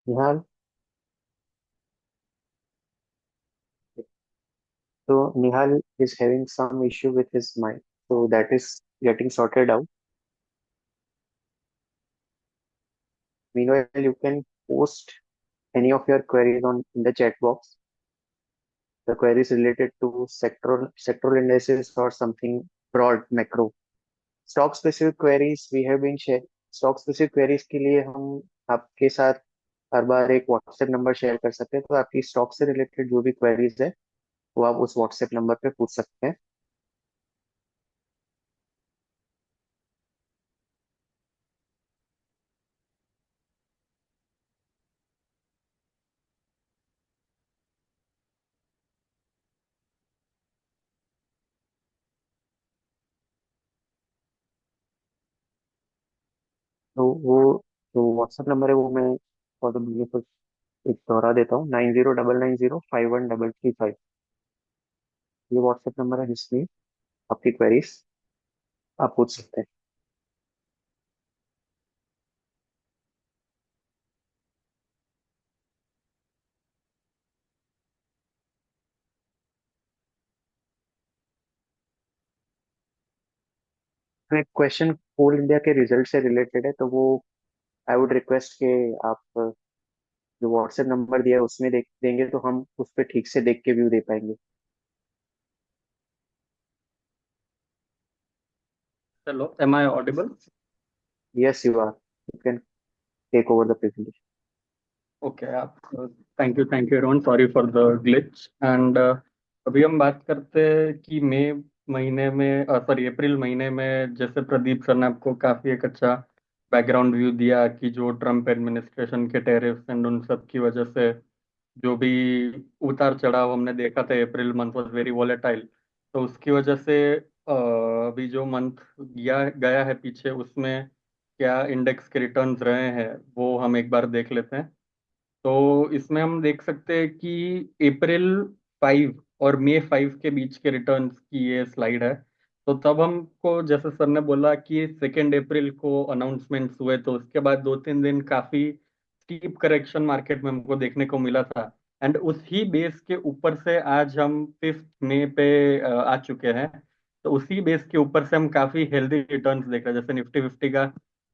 Nihal, so Nihal is having some issue with his mind, so that is getting sorted out. Meanwhile, you can post any of your queries on in the chat box. The queries related to sectoral indices or something broad macro. Stock specific queries we have been share. Stock specific queries के लिए हम आपके साथ हर बार एक WhatsApp number share कर सकते हैं, तो आपकी स्टॉक से रिलेटेड जो भी क्वेरीज है वो आप उस व्हाट्सएप नंबर पे पूछ सकते हैं। तो वो जो व्हाट्सएप नंबर है वो मैं फॉर द बेनिफिट एक दोहरा देता हूँ, 9099051335। ये व्हाट्सएप नंबर है जिसमें आपकी क्वेरीज आप पूछ सकते हैं। तो एक क्वेश्चन कोल इंडिया के रिजल्ट से रिलेटेड है, तो वो आई वुड रिक्वेस्ट के आप जो व्हाट्सएप नंबर दिया है उसमें देख देंगे तो हम उस पर ठीक से देख के व्यू दे पाएंगे। Hello, am I audible? Yes you are, you can take over the presentation. Okay, thank you everyone, sorry for the glitch. And अभी हम बात करते हैं कि मई महीने में, सॉरी अप्रैल महीने में, जैसे प्रदीप सर ने आपको काफ़ी एक अच्छा बैकग्राउंड व्यू दिया कि जो ट्रम्प एडमिनिस्ट्रेशन के टेरिफ्स एंड उन सब की वजह से जो भी उतार चढ़ाव हमने देखा था, April month was very volatile. तो उसकी वजह से अभी जो मंथ गया गया है पीछे, उसमें क्या इंडेक्स के रिटर्न्स रहे हैं वो हम एक बार देख लेते हैं। तो इसमें हम देख सकते हैं कि अप्रैल 5 और मई 5 के बीच के रिटर्न्स की ये स्लाइड है। तो तब हमको, जैसे सर ने बोला कि 2 अप्रैल को अनाउंसमेंट्स हुए, तो उसके बाद 2-3 दिन काफी स्टीप करेक्शन मार्केट में हमको देखने को मिला था। एंड उसी बेस के ऊपर से आज हम 5 मई पे आ चुके हैं। तो उसी बेस के ऊपर से हम काफी हेल्दी रिटर्न्स देख रहे हैं। जैसे निफ्टी 50 का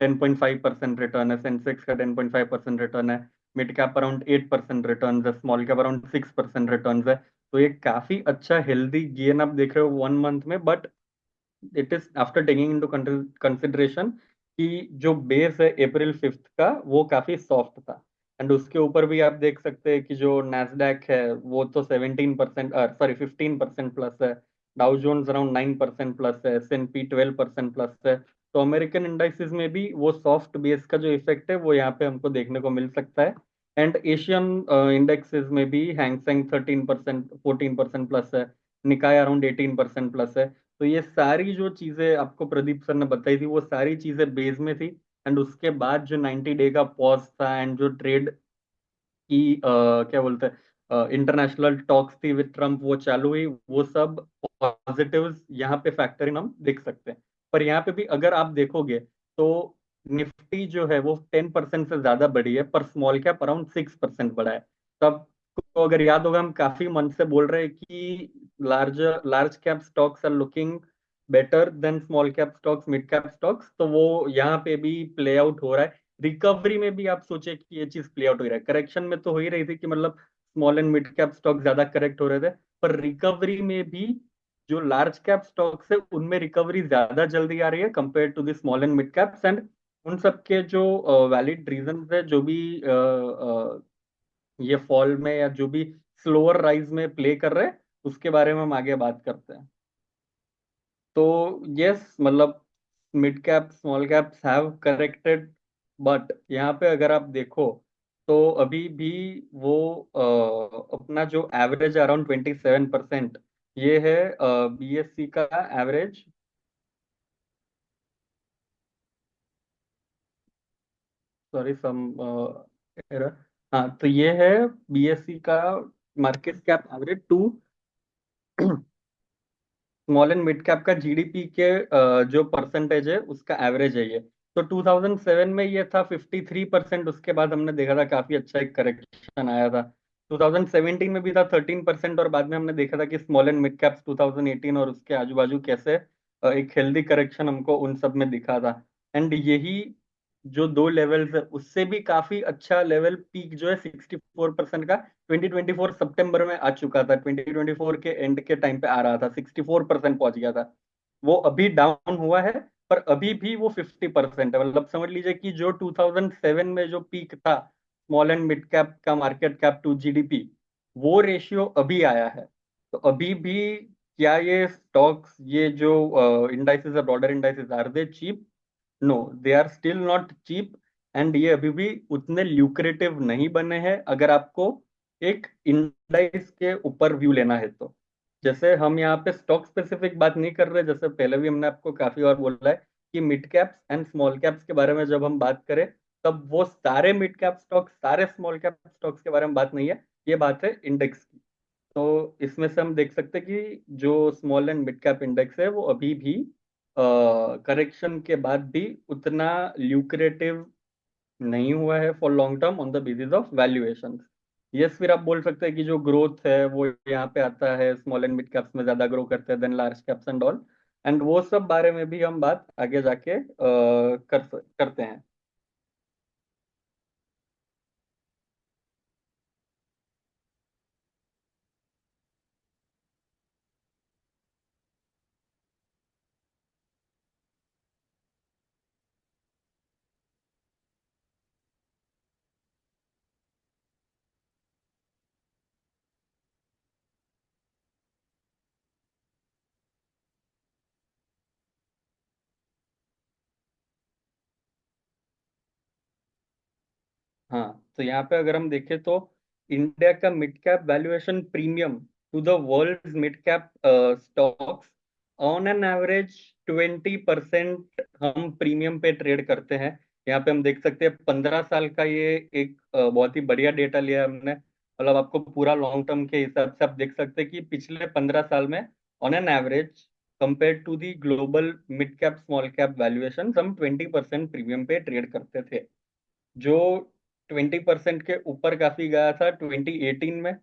10.5% रिटर्न है, सेंसेक्स का 10.5% रिटर्न है, मिड कैप अराउंड 8% रिटर्न है, स्मॉल कैप अराउंड 6% रिटर्न है। तो ये काफी अच्छा हेल्दी गेन आप देख रहे हो 1 मंथ में। But it is after taking into consideration कि जो बेस है अप्रैल 5 का वो काफी सॉफ्ट था। एंड उसके ऊपर भी आप देख सकते हैं कि जो नैस्डैक है वो तो 17%, सॉरी 15% प्लस है। डाउ जोन्स अराउंड 9% प्लस है, S&P 12% प्लस है। तो अमेरिकन इंडाइसेस में भी वो सॉफ्ट बेस का जो इफेक्ट है वो यहाँ पे हमको देखने को मिल सकता है। एंड एशियन इंडेक्सेस में भी हैंगसेंग 13% 14% प्लस है, निकाय अराउंड 18% प्लस है। तो ये सारी जो चीजें आपको प्रदीप सर ने बताई थी वो सारी चीजें बेस में थी। एंड उसके बाद जो 90 डे का पॉज था एंड जो ट्रेड की क्या बोलते हैं इंटरनेशनल टॉक्स थी विद ट्रम्प वो चालू हुई, वो सब पॉजिटिव्स यहाँ पे फैक्टर इन हम देख सकते हैं। पर यहाँ पे भी अगर आप देखोगे तो निफ्टी जो है वो 10% से ज्यादा बढ़ी है, पर स्मॉल कैप अराउंड 6% बढ़ा है। तब तो अगर याद होगा हम काफी मन से बोल रहे हैं कि large large cap stocks are looking better than small cap stocks, mid cap stocks. तो वो यहाँ पे भी प्ले आउट हो रहा है। रिकवरी में भी आप सोचे कि ये चीज प्ले आउट हो रहा है। करेक्शन में तो हो ही रही थी कि मतलब small and mid cap stock ज्यादा करेक्ट हो रहे थे, पर रिकवरी में भी जो लार्ज कैप स्टॉक्स है उनमें रिकवरी ज्यादा जल्दी आ रही है compare to the small and mid caps. And उन सब के जो वैलिड रीजंस है, जो भी ये फॉल में या जो भी स्लोअर राइज में प्ले कर रहे हैं, उसके बारे में हम आगे बात करते हैं। तो यस, मतलब mid cap small caps have corrected, but यहाँ पे अगर आप देखो तो अभी भी वो अपना जो एवरेज अराउंड 27%, ये है बीएससी का एवरेज। सॉरी सम एरर। हाँ, तो ये है बीएससी का market cap average to small and mid cap का जीडीपी के जो परसेंटेज है उसका एवरेज है ये। तो 2007 में ये था 53%। उसके बाद हमने देखा था काफी अच्छा एक करेक्शन आया था। 2017 में भी था 13%, और बाद में हमने देखा था कि स्मॉल एंड मिड कैप्स 2018 और उसके आजू बाजू कैसे एक हेल्दी करेक्शन हमको उन सब में दिखा था। एंड यही जो दो लेवल्स है उससे भी काफी अच्छा लेवल पीक जो है 64% का 2024 सितंबर में आ चुका था। 2024 के एंड के टाइम पे आ रहा था, 64% पहुंच गया था। वो अभी डाउन हुआ है, पर अभी भी वो 50% है। मतलब समझ लीजिए कि जो 2007 में जो पीक था स्मॉल एंड मिड कैप का मार्केट कैप टू जीडीपी, वो रेशियो अभी आया है। तो अभी भी क्या ये स्टॉक्स, ये जो इंडाइसेस है, broader indices, are they cheap? No, they are still not cheap. And ये अभी भी उतने ल्यूक्रेटिव नहीं बने हैं अगर आपको एक इंडाइस के ऊपर व्यू लेना है तो। जैसे हम यहाँ पे स्टॉक स्पेसिफिक बात नहीं कर रहे, जैसे पहले भी हमने आपको काफी बार बोला है कि mid caps and small caps के बारे में जब हम बात करें, तब वो सारे मिड कैप स्टॉक्स, सारे स्मॉल कैप स्टॉक्स के बारे में बात नहीं है, ये बात है इंडेक्स की। तो इसमें से हम देख सकते हैं कि जो small and mid cap index है वो अभी भी करेक्शन के बाद भी उतना ल्यूक्रेटिव नहीं हुआ है for long term on the basis of valuation. Yes, फिर आप बोल सकते हैं कि जो ग्रोथ है वो यहाँ पे आता है, स्मॉल एंड मिड कैप्स में ज्यादा ग्रो करते हैं than large caps and all. And वो सब बारे में भी हम बात आगे जाके करते हैं। हाँ, तो यहाँ पे अगर हम देखें तो इंडिया का mid cap valuation premium to the world mid cap stocks on an average 20% हम प्रीमियम पे ट्रेड करते हैं। यहाँ पे हम देख सकते हैं 15 साल का ये एक बहुत ही बढ़िया डेटा लिया है हमने। मतलब आपको पूरा लॉन्ग टर्म के हिसाब से आप देख सकते हैं कि पिछले 15 साल में on an average compare to the global mid cap small cap valuation हम 20% प्रीमियम पे ट्रेड करते थे। जो 20% के ऊपर काफी गया था 2018 में,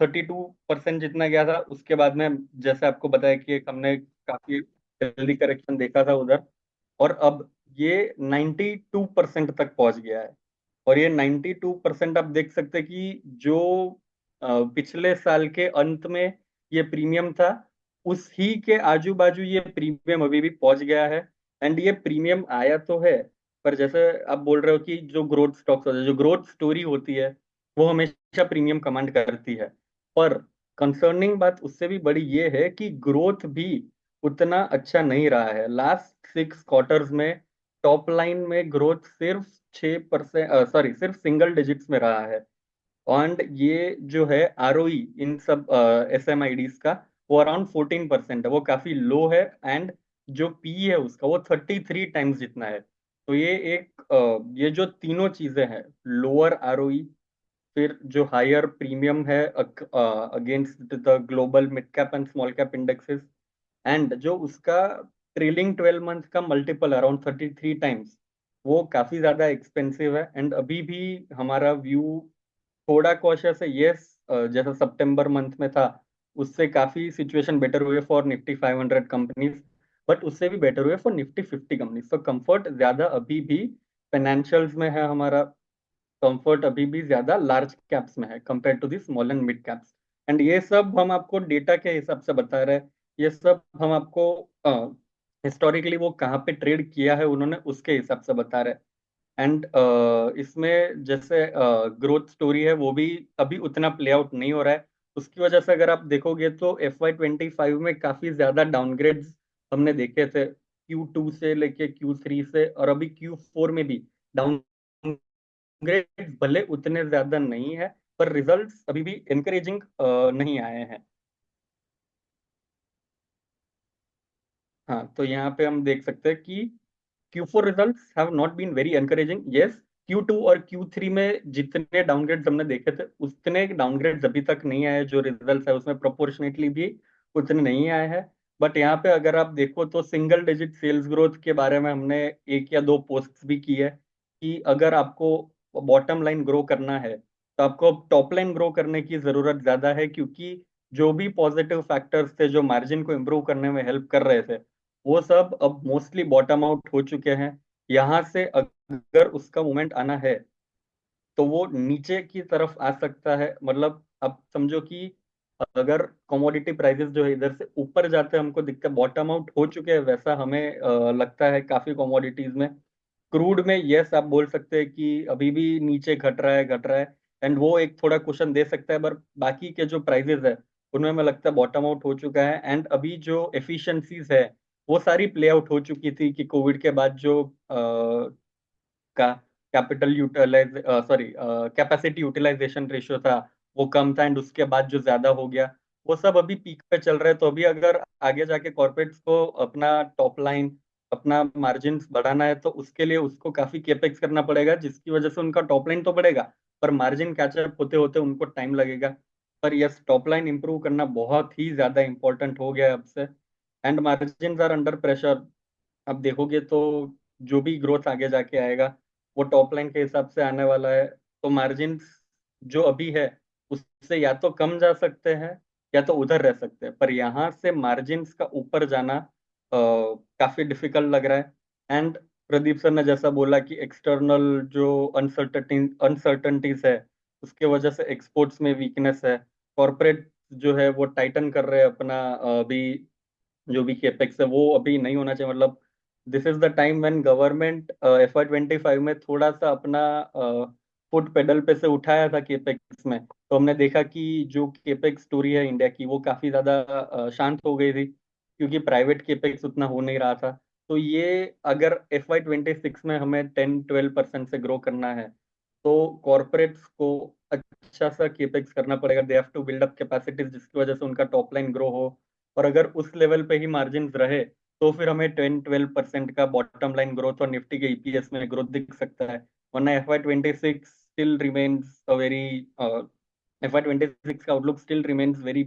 32% जितना गया था। उसके बाद में जैसे आपको बताया कि एक हमने काफी जल्दी करेक्शन देखा था उधर, और अब ये 92% तक पहुंच गया है। और ये 92% आप देख सकते हैं कि जो पिछले साल के अंत में ये प्रीमियम था, उस ही के आजू बाजू ये प्रीमियम अभी भी पहुंच गया है। एंड ये प्रीमियम आया तो है, पर जैसे आप बोल रहे हो कि जो ग्रोथ स्टॉक्स होते हैं, जो ग्रोथ स्टोरी होती है, वो हमेशा प्रीमियम कमांड करती है। पर कंसर्निंग बात उससे भी बड़ी ये है कि ग्रोथ भी उतना अच्छा नहीं रहा है। लास्ट 6 क्वार्टर्स में टॉप लाइन में ग्रोथ सिर्फ 6%, सॉरी सिर्फ सिंगल डिजिट्स में रहा है। एंड ये जो है आरओई इन सब एस एम आई डीज का, वो अराउंड 14% है, वो काफी लो है। एंड जो पी है उसका वो 33 टाइम्स जितना है। तो ये एक ये जो तीनों चीजें हैं, लोअर आरओई, फिर जो हायर प्रीमियम है against the global mid cap and small cap indexes, and जो उसका ट्रेलिंग 12 मंथ का मल्टीपल अराउंड 33 टाइम्स, वो काफी ज्यादा एक्सपेंसिव है। एंड अभी भी हमारा व्यू थोड़ा कॉशियस है। यस, जैसा सितंबर मंथ में था, उससे काफी सिचुएशन बेटर हुए फॉर निफ्टी 500 कंपनीज, बट उससे भी बेटर हुए फॉर निफ्टी 50 कंपनीज। तो कंफर्ट ज्यादा अभी भी फाइनेंशियल्स में है हमारा, कंफर्ट अभी भी ज्यादा लार्ज कैप्स में है compare to the small and mid caps. And ये सब हम आपको डेटा के हिसाब से बता रहे हैं। ये सब हम आपको हिस्टोरिकली वो कहाँ पे ट्रेड किया है उन्होंने उसके हिसाब से बता रहे हैं। एंड इसमें जैसे ग्रोथ स्टोरी है वो भी अभी उतना प्ले आउट नहीं हो रहा है। उसकी वजह से अगर आप देखोगे तो FY 25 में काफी ज्यादा डाउनग्रेड्स हमने देखे थे, Q2 से लेके Q3 से, और अभी Q4 में भी डाउनग्रेड भले उतने ज्यादा नहीं है, पर रिजल्ट्स अभी भी इनकरेजिंग नहीं आए हैं। हाँ, तो यहाँ पे हम देख सकते हैं कि Q4 results have not been very encouraging. Yes, Q2 और Q3 में जितने डाउनग्रेड्स हमने देखे थे उतने डाउनग्रेड्स अभी तक नहीं आए, जो रिजल्ट्स है उसमें प्रोपोर्शनेटली भी उतने नहीं आए हैं। बट यहाँ पे अगर आप देखो तो सिंगल डिजिट सेल्स ग्रोथ के बारे में हमने एक या दो पोस्ट्स भी की है कि अगर आपको बॉटम लाइन ग्रो करना है तो आपको टॉप लाइन ग्रो करने की जरूरत ज्यादा है, क्योंकि जो भी पॉजिटिव फैक्टर्स थे जो मार्जिन को इम्प्रूव करने में हेल्प कर रहे थे वो सब अब मोस्टली बॉटम आउट हो चुके हैं। यहाँ से अगर उसका मूवमेंट आना है तो वो नीचे की तरफ आ सकता है। मतलब आप समझो कि अगर कमोडिटी प्राइसेस जो है इधर से ऊपर जाते हैं हमको दिखता है बॉटम आउट हो चुके हैं, वैसा हमें लगता है काफी कमोडिटीज में। क्रूड में यस आप बोल सकते हैं कि अभी भी नीचे घट रहा है एंड वो एक थोड़ा क्वेश्चन दे सकता है, पर बाकी के जो प्राइसेस है उनमें हमें लगता है बॉटम आउट हो चुका है। एंड अभी जो एफिशिएंसीज है वो सारी प्ले आउट हो चुकी थी कि कोविड के बाद जो का capital utilize sorry capacity utilization ratio था वो कम था, एंड उसके बाद जो ज्यादा हो गया वो सब अभी पीक पे चल रहा है। तो अभी अगर आगे जाके कॉर्पोरेट्स को अपना टॉप लाइन अपना मार्जिन बढ़ाना है तो उसके लिए उसको काफी केपेक्स करना पड़ेगा, जिसकी वजह से उनका टॉप लाइन तो बढ़ेगा पर मार्जिन कैचअप होते होते उनको टाइम लगेगा। पर यस, टॉप लाइन इंप्रूव करना बहुत ही ज्यादा इंपॉर्टेंट हो गया है अब से। And margin are under pressure. अब देखोगे तो जो भी ग्रोथ आगे जाके आएगा वो टॉप लाइन के हिसाब से आने वाला है। तो मार्जिन जो अभी है उससे या तो कम जा सकते हैं या तो उधर रह सकते हैं, पर यहाँ से मार्जिन का ऊपर जाना काफी डिफिकल्ट लग रहा है। एंड प्रदीप सर ने जैसा बोला कि एक्सटर्नल जो अनसर्टनिटीज है उसके वजह से एक्सपोर्ट्स में वीकनेस है। कॉर्पोरेट जो है वो टाइटन कर रहे हैं अपना अभी जो भी केपेक्स है वो अभी नहीं होना चाहिए। मतलब this is the time when government FY 25 में थोड़ा सा अपना फुट पेडल पे से उठाया था केपेक्स में, तो हमने देखा कि जो केपेक्स स्टोरी है इंडिया की वो काफी ज्यादा शांत हो गई थी, क्योंकि प्राइवेट केपेक्स उतना हो नहीं रहा था। तो ये अगर FY 26 में हमें 10-12% से ग्रो करना है तो कॉर्पोरेट्स को अच्छा सा केपेक्स करना पड़ेगा। They have to build up capacities जिसकी वजह से उनका टॉप लाइन ग्रो हो। और अगर उस लेवल पे ही मार्जिन रहे तो फिर हमें 10-12% का बॉटम लाइन ग्रोथ और निफ्टी के EPS में ग्रोथ दिख सकता है। वरना FY 26 still remains a very FY 26 का outlook still remains very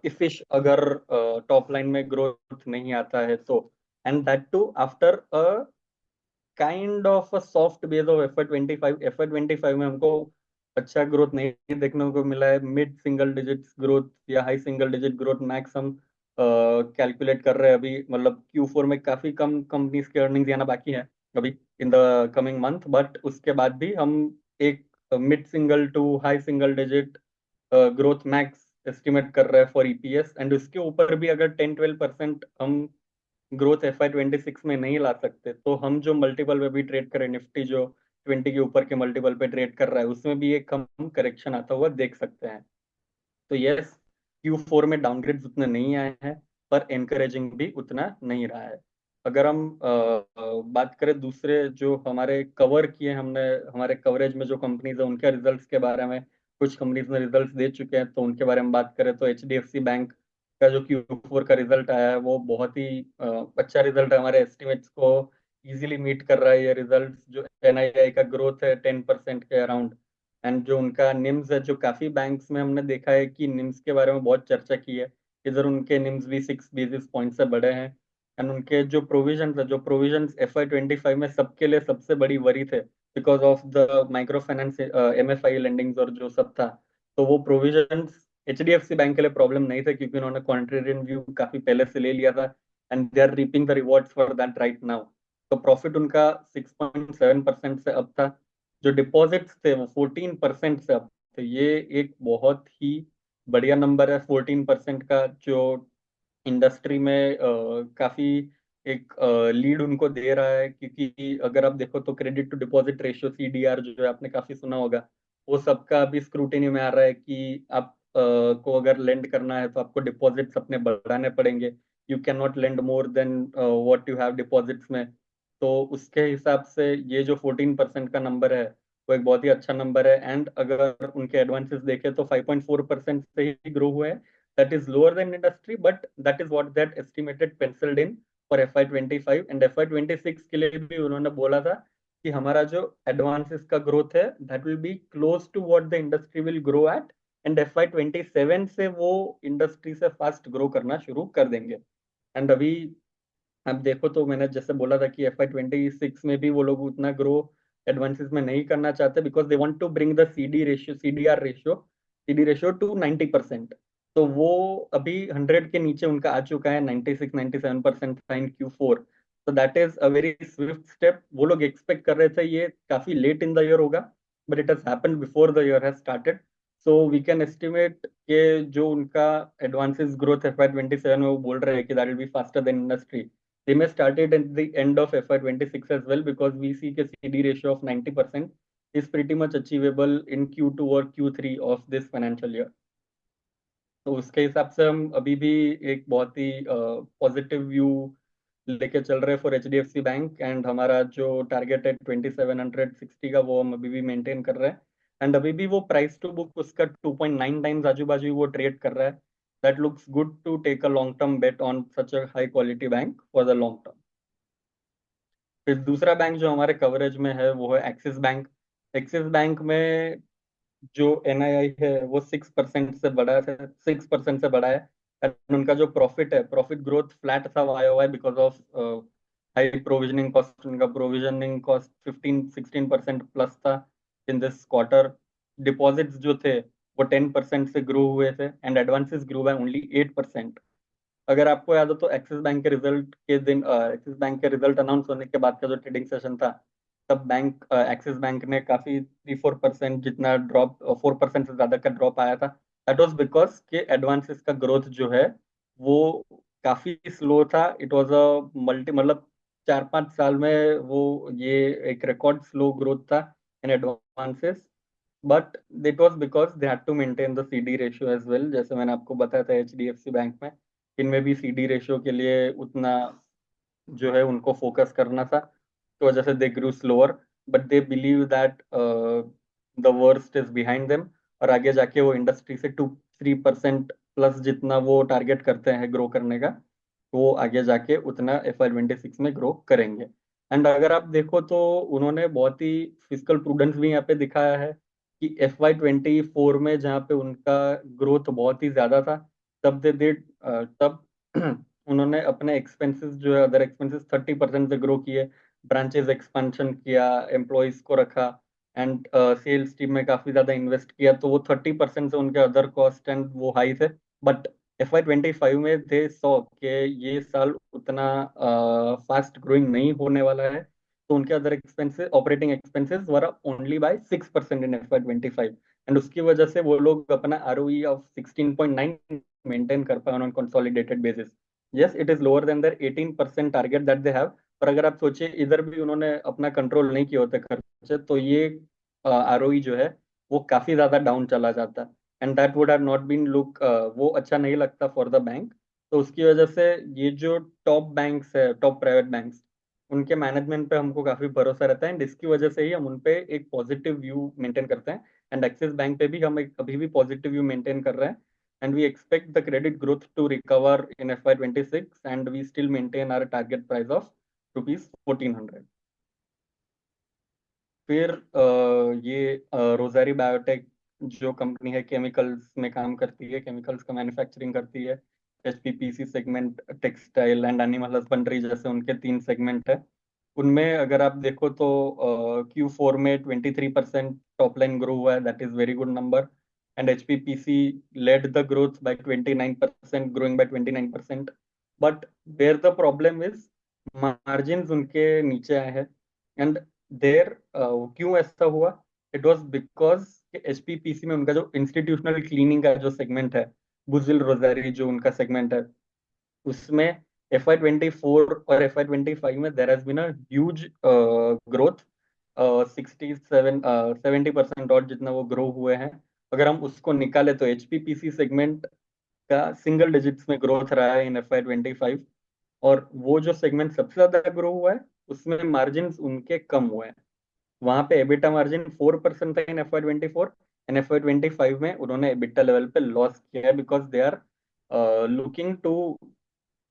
iffish अगर टॉप लाइन में ग्रोथ नहीं आता है तो। And that too after a kind of a soft base of FY 25 में हमको अच्छा ग्रोथ नहीं देखने को मिला है। मिड सिंगल डिजिट ग्रोथ या high single digit growth max हम कैलकुलेट कर रहे हैं अभी। मतलब Q4 में काफी कम कंपनीज के अर्निंग्स आना बाकी है अभी in the coming month, but उसके बाद भी हम एक mid single to high single digit growth max estimate कर रहे हैं फॉर EPS। एंड उसके ऊपर भी अगर 10-12% हम ग्रोथ FY 26 में नहीं ला सकते तो हम जो मल्टीपल पे भी ट्रेड करें, निफ्टी जो 20 के ऊपर के मल्टीपल पे ट्रेड कर रहा है उसमें भी एक हम करेक्शन आता हुआ देख सकते हैं। तो यस, Q4 में डाउनग्रेड उतने नहीं आए हैं पर एनकरेजिंग भी उतना नहीं रहा है। अगर हम बात करें दूसरे जो हमारे कवर किए हमने हमारे कवरेज में जो कंपनीज है उनके रिजल्ट्स के बारे में, कुछ कंपनीज ने रिजल्ट्स दे चुके हैं तो उनके बारे में बात करें तो HDFC बैंक का जो Q4 का रिजल्ट आया है वो बहुत ही अच्छा रिजल्ट है, हमारे एस्टिमेट्स को इजीली मीट कर रहा है। ये रिजल्ट जो NII का ग्रोथ है 10% के अराउंड, एंड जो उनका निम्स है जो काफी बैंक्स में हमने देखा है कि निम्स के बारे में बहुत चर्चा की है, इधर उनके निम्स भी 6 बेसिस पॉइंट से बढ़े हैं। एंड उनके जो प्रोविजन है जो प्रोविजन FY 25 में सबके लिए सबसे बड़ी वरी थे because of the micro finance MFI लेंडिंग्स और जो सब था, तो वो प्रोविजन HDFC बैंक के लिए प्रॉब्लम नहीं थे क्योंकि उन्होंने कॉन्ट्रेरियन व्यू काफी पहले से ले लिया था and they are reaping the rewards for that right now. तो प्रॉफिट उनका 6.7% से अब था, जो डिपॉजिट्स थे वो 14% से अब थे। ये एक बहुत ही बढ़िया नंबर है 14% का, जो इंडस्ट्री में काफी एक लीड उनको दे रहा है, क्योंकि अगर आप देखो तो credit to deposit ratio CDR जो है आपने काफी सुना होगा, वो सबका अभी स्क्रूटिनी में आ रहा है कि आप को अगर लेंड करना है तो आपको डिपॉजिट्स अपने बढ़ाने पड़ेंगे। You can not lend more than what you have deposits में। तो उसके हिसाब से ये जो 14% का नंबर है वो एक बहुत ही अच्छा नंबर है। एंड अगर उनके एडवांसेस देखें तो 5.4% से ही ग्रो हुआ है। That is lower than industry, but that is what that estimated penciled in for FY25 and FY26 के लिए भी उन्होंने बोला था कि हमारा जो एडवांसेस का ग्रोथ है that will be close to what the industry will grow at, and FY27 से वो इंडस्ट्री से फास्ट ग्रो करना शुरू कर देंगे। एंड अभी आप देखो तो मैंने जैसे बोला था कि FY26 में भी वो लोग उतना ग्रो एडवांसेस में नहीं करना चाहते, because they want to bring the CD ratio to 90%। तो वो अभी 100 के नीचे उनका आ चुका है, 96-97% था इन Q4। तो that is a very swift step. वो लोग एक्सपेक्ट कर रहे थे ये काफी लेट इन द ईयर होगा, but it has happened before the year has started. So we can estimate कि जो उनका एडवांसेस ग्रोथ FY27 में वो बोल रहे हैं कि that will be faster than industry. They may start it at the end of FY26 as well, because we see a CD ratio of 90% is pretty much achievable in Q2 or Q3 of this financial year. तो उसके हिसाब से हम अभी भी एक बहुत ही positive view लेके चल रहे हैं फॉर HDFC बैंक। एंड हमारा जो टारगेट है 2760 का, वो हम अभी भी मेंटेन कर रहे हैं। एंड अभी भी वो प्राइस टू बुक उसका 2.9 टाइम्स आजू बाजू वो ट्रेड कर रहा है। That looks good to take a long term bet on such a high quality bank for the long term. फिर दूसरा बैंक जो हमारे कवरेज में है वो है एक्सिस बैंक। एक्सिस बैंक में जो NII है वो 6% से बढ़ा है, 6% से बढ़ा है। And उनका जो प्रॉफिट है, प्रॉफिट ग्रोथ फ्लैट था YOY because of high provisioning cost. उनका प्रोविजनिंग कॉस्ट 15-16% प्लस था इन दिस क्वार्टर। डिपॉजिट्स जो थे वो 10% से ग्रो हुए थे, and advances grow by only 8%। अगर आपको याद हो तो एक्सिस बैंक के रिजल्ट अनाउंस होने के बाद का जो ट्रेडिंग सेशन था, तब एक्सिस बैंक ने काफी 3-4% जितना ड्रॉप, 4% से ज्यादा का ड्रॉप आया था। दैट वाज बिकॉज के एडवांसेस का ग्रोथ जो है वो काफी स्लो था। इट वाज अ मल्टी, मतलब 4-5 साल में वो ये एक रिकॉर्ड स्लो ग्रोथ था in advances. But it was because they had to maintain the CD ratio as well. जैसे मैंने आपको बताया था HDFC बैंक में, इनमें भी CD रेशियो के लिए उतना जो है उनको फोकस करना था। तो वजह से they grew slower, but they believe that the worst is behind them. और आगे जाके वो इंडस्ट्री से 2-3% प्लस जितना वो टारगेट करते हैं ग्रो करने का, वो आगे जाके उतना FY26 में ग्रो करेंगे। एंड अगर आप देखो तो उन्होंने बहुत ही फिजिकल प्रूडेंस भी यहाँ पे दिखाया है कि FY24 में जहाँ पे उनका ग्रोथ बहुत ही ज्यादा था, तब दे डिड तब उन्होंने अपने एक्सपेंसेस जो है, अदर एक्सपेंसेस 30% से ग्रो किए। ब्रांचेस एक्सपेंशन किया, एम्प्लॉयज को रखा, एंड सेल्स टीम में काफी ज्यादा इन्वेस्ट किया। तो वो 30% से उनके अदर कॉस्ट एंड वो हाई थे। बट FY25 में दे सॉ कि ये साल उतना फास्ट ग्रोइंग नहीं होने वाला है। तो उनके other expenses, operating expenses were only by 6% in FY25। And उसकी वजह से वो लोग अपना ROE ऑफ 16.9 मेंटेन कर पाए on consolidated basis. Yes, it is lower than their 18% target that they have. पर अगर आप सोचिए इधर भी उन्होंने अपना कंट्रोल नहीं किया होते खर्चे, तो ये ROE जो है वो काफी ज्यादा डाउन चला जाता। And that would have not been look, वो अच्छा नहीं लगता फॉर द बैंक। तो उसकी वजह से ये जो टॉप बैंक्स है, टॉप प्राइवेट बैंक्स, उनके मैनेजमेंट पे हमको काफी भरोसा रहता है। एंड इसकी वजह से ही हम उन पे एक पॉजिटिव व्यू मेंटेन करते हैं। एंड एक्सिस बैंक पे भी हम एक अभी भी पॉजिटिव व्यू मेंटेन कर रहे हैं। And we expect the credit growth to recover in FY26, and we still maintain our target price of rupees 1400। फिर ये रोजारी बायोटेक जो कंपनी है, केमिकल्स में काम करती है, केमिकल्स का मैन्युफैक्चरिंग करती है। HPPC segment, textile and animal husbandry जैसे उनके 3 सेगमेंट है। उनमें अगर आप देखो तो Q4 में 23% टॉप लाइन ग्रो हुआ है, that is very good number. And HPPC led the growth by 29%, growing by 29%। But where the problem is, margin उनके नीचे आए हैं। एंड देर क्यों ऐसा हुआ? इट वॉज बिकॉज HPPC में उनका जो इंस्टीट्यूशनल क्लीनिंग का जो सेगमेंट है, बुजिल रोजारी जो उनका सेगमेंट है, उसमें FY24 और FY25 में there has been a huge growth, 70% और जितना वो ग्रो हुए हैं। अगर हम उसको निकाले तो HPPC सेगमेंट का सिंगल डिजिट्स में ग्रोथ रहा है इन FY25। और वो जो सेगमेंट सबसे ज्यादा ग्रो हुआ है उसमें मार्जिन उनके कम हुए हैं। वहां पे एबिटा मार्जिन 4% था इन FY24, एंड FY25 में उन्होंने एबिटा लेवल पे लॉस किया है, because they are looking to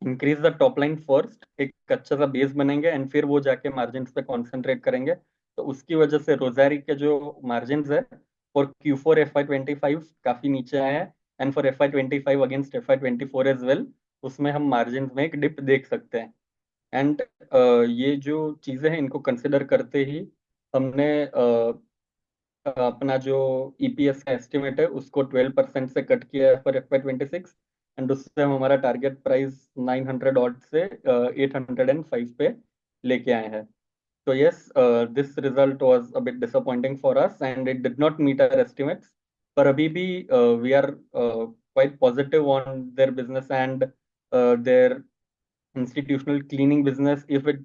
increase the top line first, एक अच्छा सा बेस बनेंगे एंड फिर वो जाके मार्जिन पे कॉन्सेंट्रेट करेंगे। तो उसकी वजह से रोजारी के जो मार्जिन है फॉर Q4 FY25 काफी नीचे आए हैं, and for FY25 against FY24 as well, उसमें हम मार्जिन में एक डिप देख सकते हैं। एंड ये जो चीजें हैं इनको कंसिडर करते ही हमने अपना जो EPS का एस्टिमेट है उसको 12% से कट किया है फॉर FY26, एंड उससे हम हमारा टारगेट प्राइस 900 ऑड से 805 पे लेके आए हैं। So yes, this result was a bit disappointing for us and it did not meet our estimates. पर अभी भी we are quite positive on their business and their institutional cleaning business. If it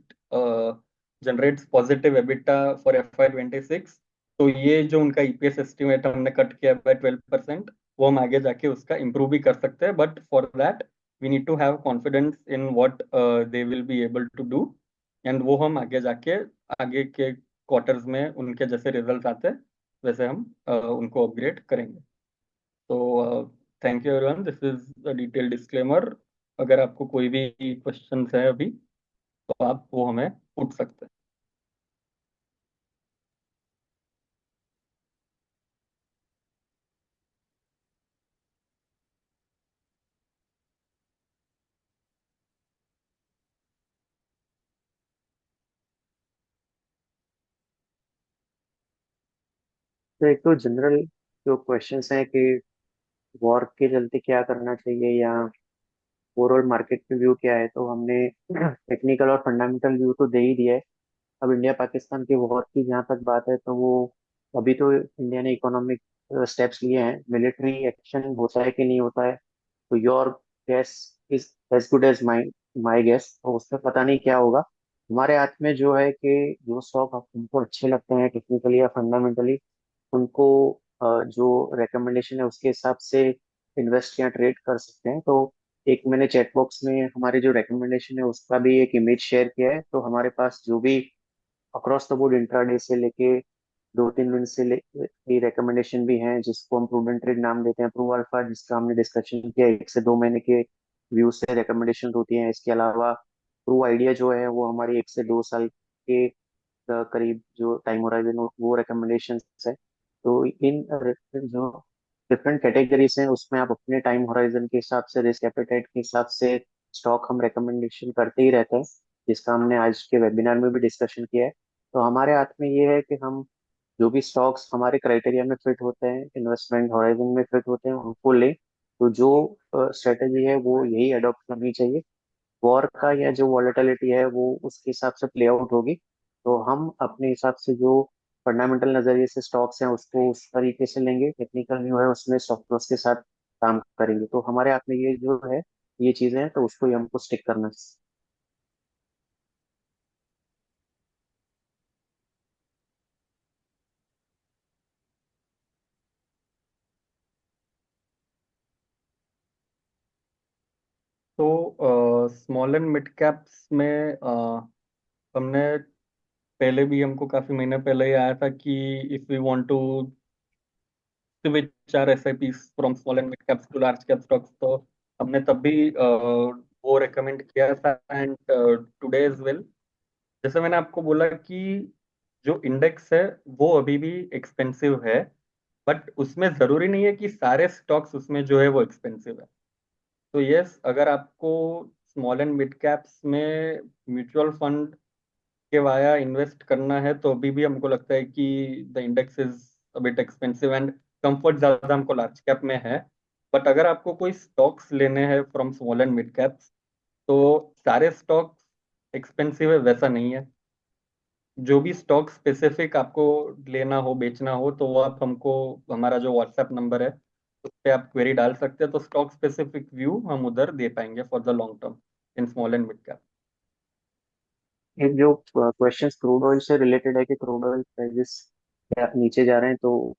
generates positive EBITDA for FY26, तो ये जो उनका EPS estimate हमने cut किया है 12%, वो हम आगे जाके उसका इम्प्रूव भी कर सकते हैं। But for that we need to have confidence in what they will be able to do, and वो हम आगे जाके आगे के क्वार्टर्स में उनके जैसे रिजल्ट आते हैं वैसे हम उनको अपग्रेड करेंगे। तो thank you everyone, this is a detail disclaimer. अगर आपको कोई भी क्वेश्चन है अभी तो आप वो हमें पूछ सकते हैं। तो एक तो जनरल जो क्वेश्चंस हैं कि वॉर के चलते क्या करना चाहिए या ओवरऑल मार्केट में व्यू क्या है, तो हमने टेक्निकल और फंडामेंटल व्यू तो दे ही दिया है। अब इंडिया पाकिस्तान के वॉर की जहाँ तक बात है तो वो अभी तो इंडिया ने इकोनॉमिक स्टेप्स लिए हैं, मिलिट्री एक्शन होता है कि नहीं होता है, तो your guess is as good as my my guess. तो उसमें पता नहीं क्या होगा। हमारे हाथ में जो है कि जो स्टॉक हमको अच्छे लगते हैं टेक्निकली या फंडामेंटली, उनको जो रिकमेंडेशन है उसके हिसाब से इन्वेस्ट या ट्रेड कर सकते हैं। तो एक मैंने चैट बॉक्स में हमारे जो रिकमेंडेशन है उसका भी एक इमेज शेयर किया है। तो हमारे पास जो भी अक्रॉस द बोर्ड इंट्राडे से लेके 2-3 दिन से रिकमेंडेशन भी हैं, जिसको हम प्रूडेंट ट्रेड नाम देते हैं, प्रू अल्फा जिसका हमने डिस्कशन किया, 1 से 2 महीने के व्यू से रिकमेंडेशन होती हैं। इसके अलावा प्रू आइडिया जो है वो हमारी 1 से 2 साल के करीब जो टाइम होराइजन वो रिकमेंडेशन है। तो इन जो डिफरेंट कैटेगरीज हैं उसमें आप अपने टाइम होराइजन के हिसाब से, रिस्क एपेटाइट के हिसाब से स्टॉक हम रिकमेंडेशन करते ही रहते हैं, जिसका हमने आज के वेबिनार में भी डिस्कशन किया है। तो हमारे हाथ में ये है कि हम जो भी स्टॉक्स हमारे क्राइटेरिया में फिट होते हैं, इन्वेस्टमेंट हॉराइजन में फिट होते हैं, उनको लें। तो जो स्ट्रेटेजी है वो यही अडॉप्ट करनी चाहिए। वॉर का या जो वॉलेटिलिटी है वो उसके हिसाब से प्ले आउट होगी। तो हम अपने हिसाब से जो फंडामेंटल नजरिए से स्टॉक्स हैं उसको उस तरीके से लेंगे, टेक्निकल व्यू है उसमें स्टॉप लॉस के साथ काम करेंगे। तो हमारे हाथ में ये जो है ये चीजें हैं, तो उसको ही हमको स्टिक करना है। तो स्मॉल एंड मिड कैप्स में हमने पहले भी, हमको काफी महीने पहले ही आया था कि if we want to switch our SIPs from small and mid caps to large cap stocks, तो हमने तब भी वो रेकमेंड किया था, एंड टुडे एज वेल। जैसे मैंने आपको बोला कि जो इंडेक्स है वो अभी भी एक्सपेंसिव है, बट उसमें जरूरी नहीं है कि सारे स्टॉक्स उसमें जो है वो एक्सपेंसिव है। तो यस, अगर आपको स्मॉल एंड मिड कैप्स में म्यूचुअल फंड के वाया इन्वेस्ट करना है तो अभी भी हमको लगता है कि the index is a bit expensive, and comfort ज्यादा हमको लार्ज कैप में है। बट अगर आपको कोई स्टॉक्स लेने हैं from small and mid caps, तो सारे स्टॉक्स एक्सपेंसिव है वैसा नहीं है। जो भी स्टॉक स्पेसिफिक आपको लेना हो, बेचना हो, तो वो आप हमको, हमारा जो व्हाट्सएप नंबर है उस पर आप क्वेरी डाल सकते हैं, तो स्टॉक स्पेसिफिक व्यू हम उधर दे पाएंगे for the long term in small and mid cap. एक जो क्वेश्चंस क्रूड ऑयल से रिलेटेड है कि क्रूड ऑयल प्राइसेस नीचे जा रहे हैं, तो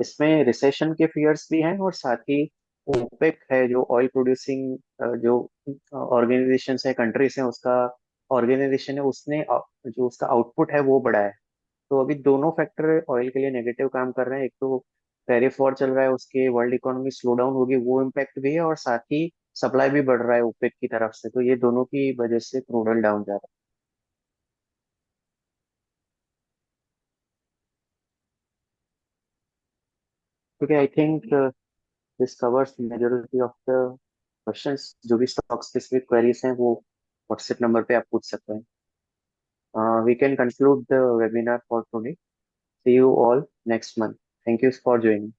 इसमें रिसेशन के फियर्स भी हैं, और साथ ही ओपेक है जो ऑयल प्रोड्यूसिंग जो ऑर्गेनाइजेशन है, कंट्रीज है, उसका ऑर्गेनाइजेशन है, उसने जो उसका आउटपुट है वो बढ़ाया है। तो अभी दोनों फैक्टर ऑयल के लिए नेगेटिव काम कर रहे हैं। एक तो टैरिफ वॉर चल रहा है, उसके वर्ल्ड इकोनॉमी स्लो डाउन होगी, वो इम्पैक्ट भी है, और साथ ही सप्लाई भी बढ़ रहा है ओपेक की तरफ से, तो ये दोनों की वजह से क्रूड ऑयल डाउन जा रहा है। क्योंकि I think this covers majority of the questions. जो भी स्टॉक स्पेसिफिक क्वेरीज हैं वो व्हाट्सएप नंबर पे आप पूछ सकते हैं। We can conclude the webinar for today. See you all next month. Thank you for joining.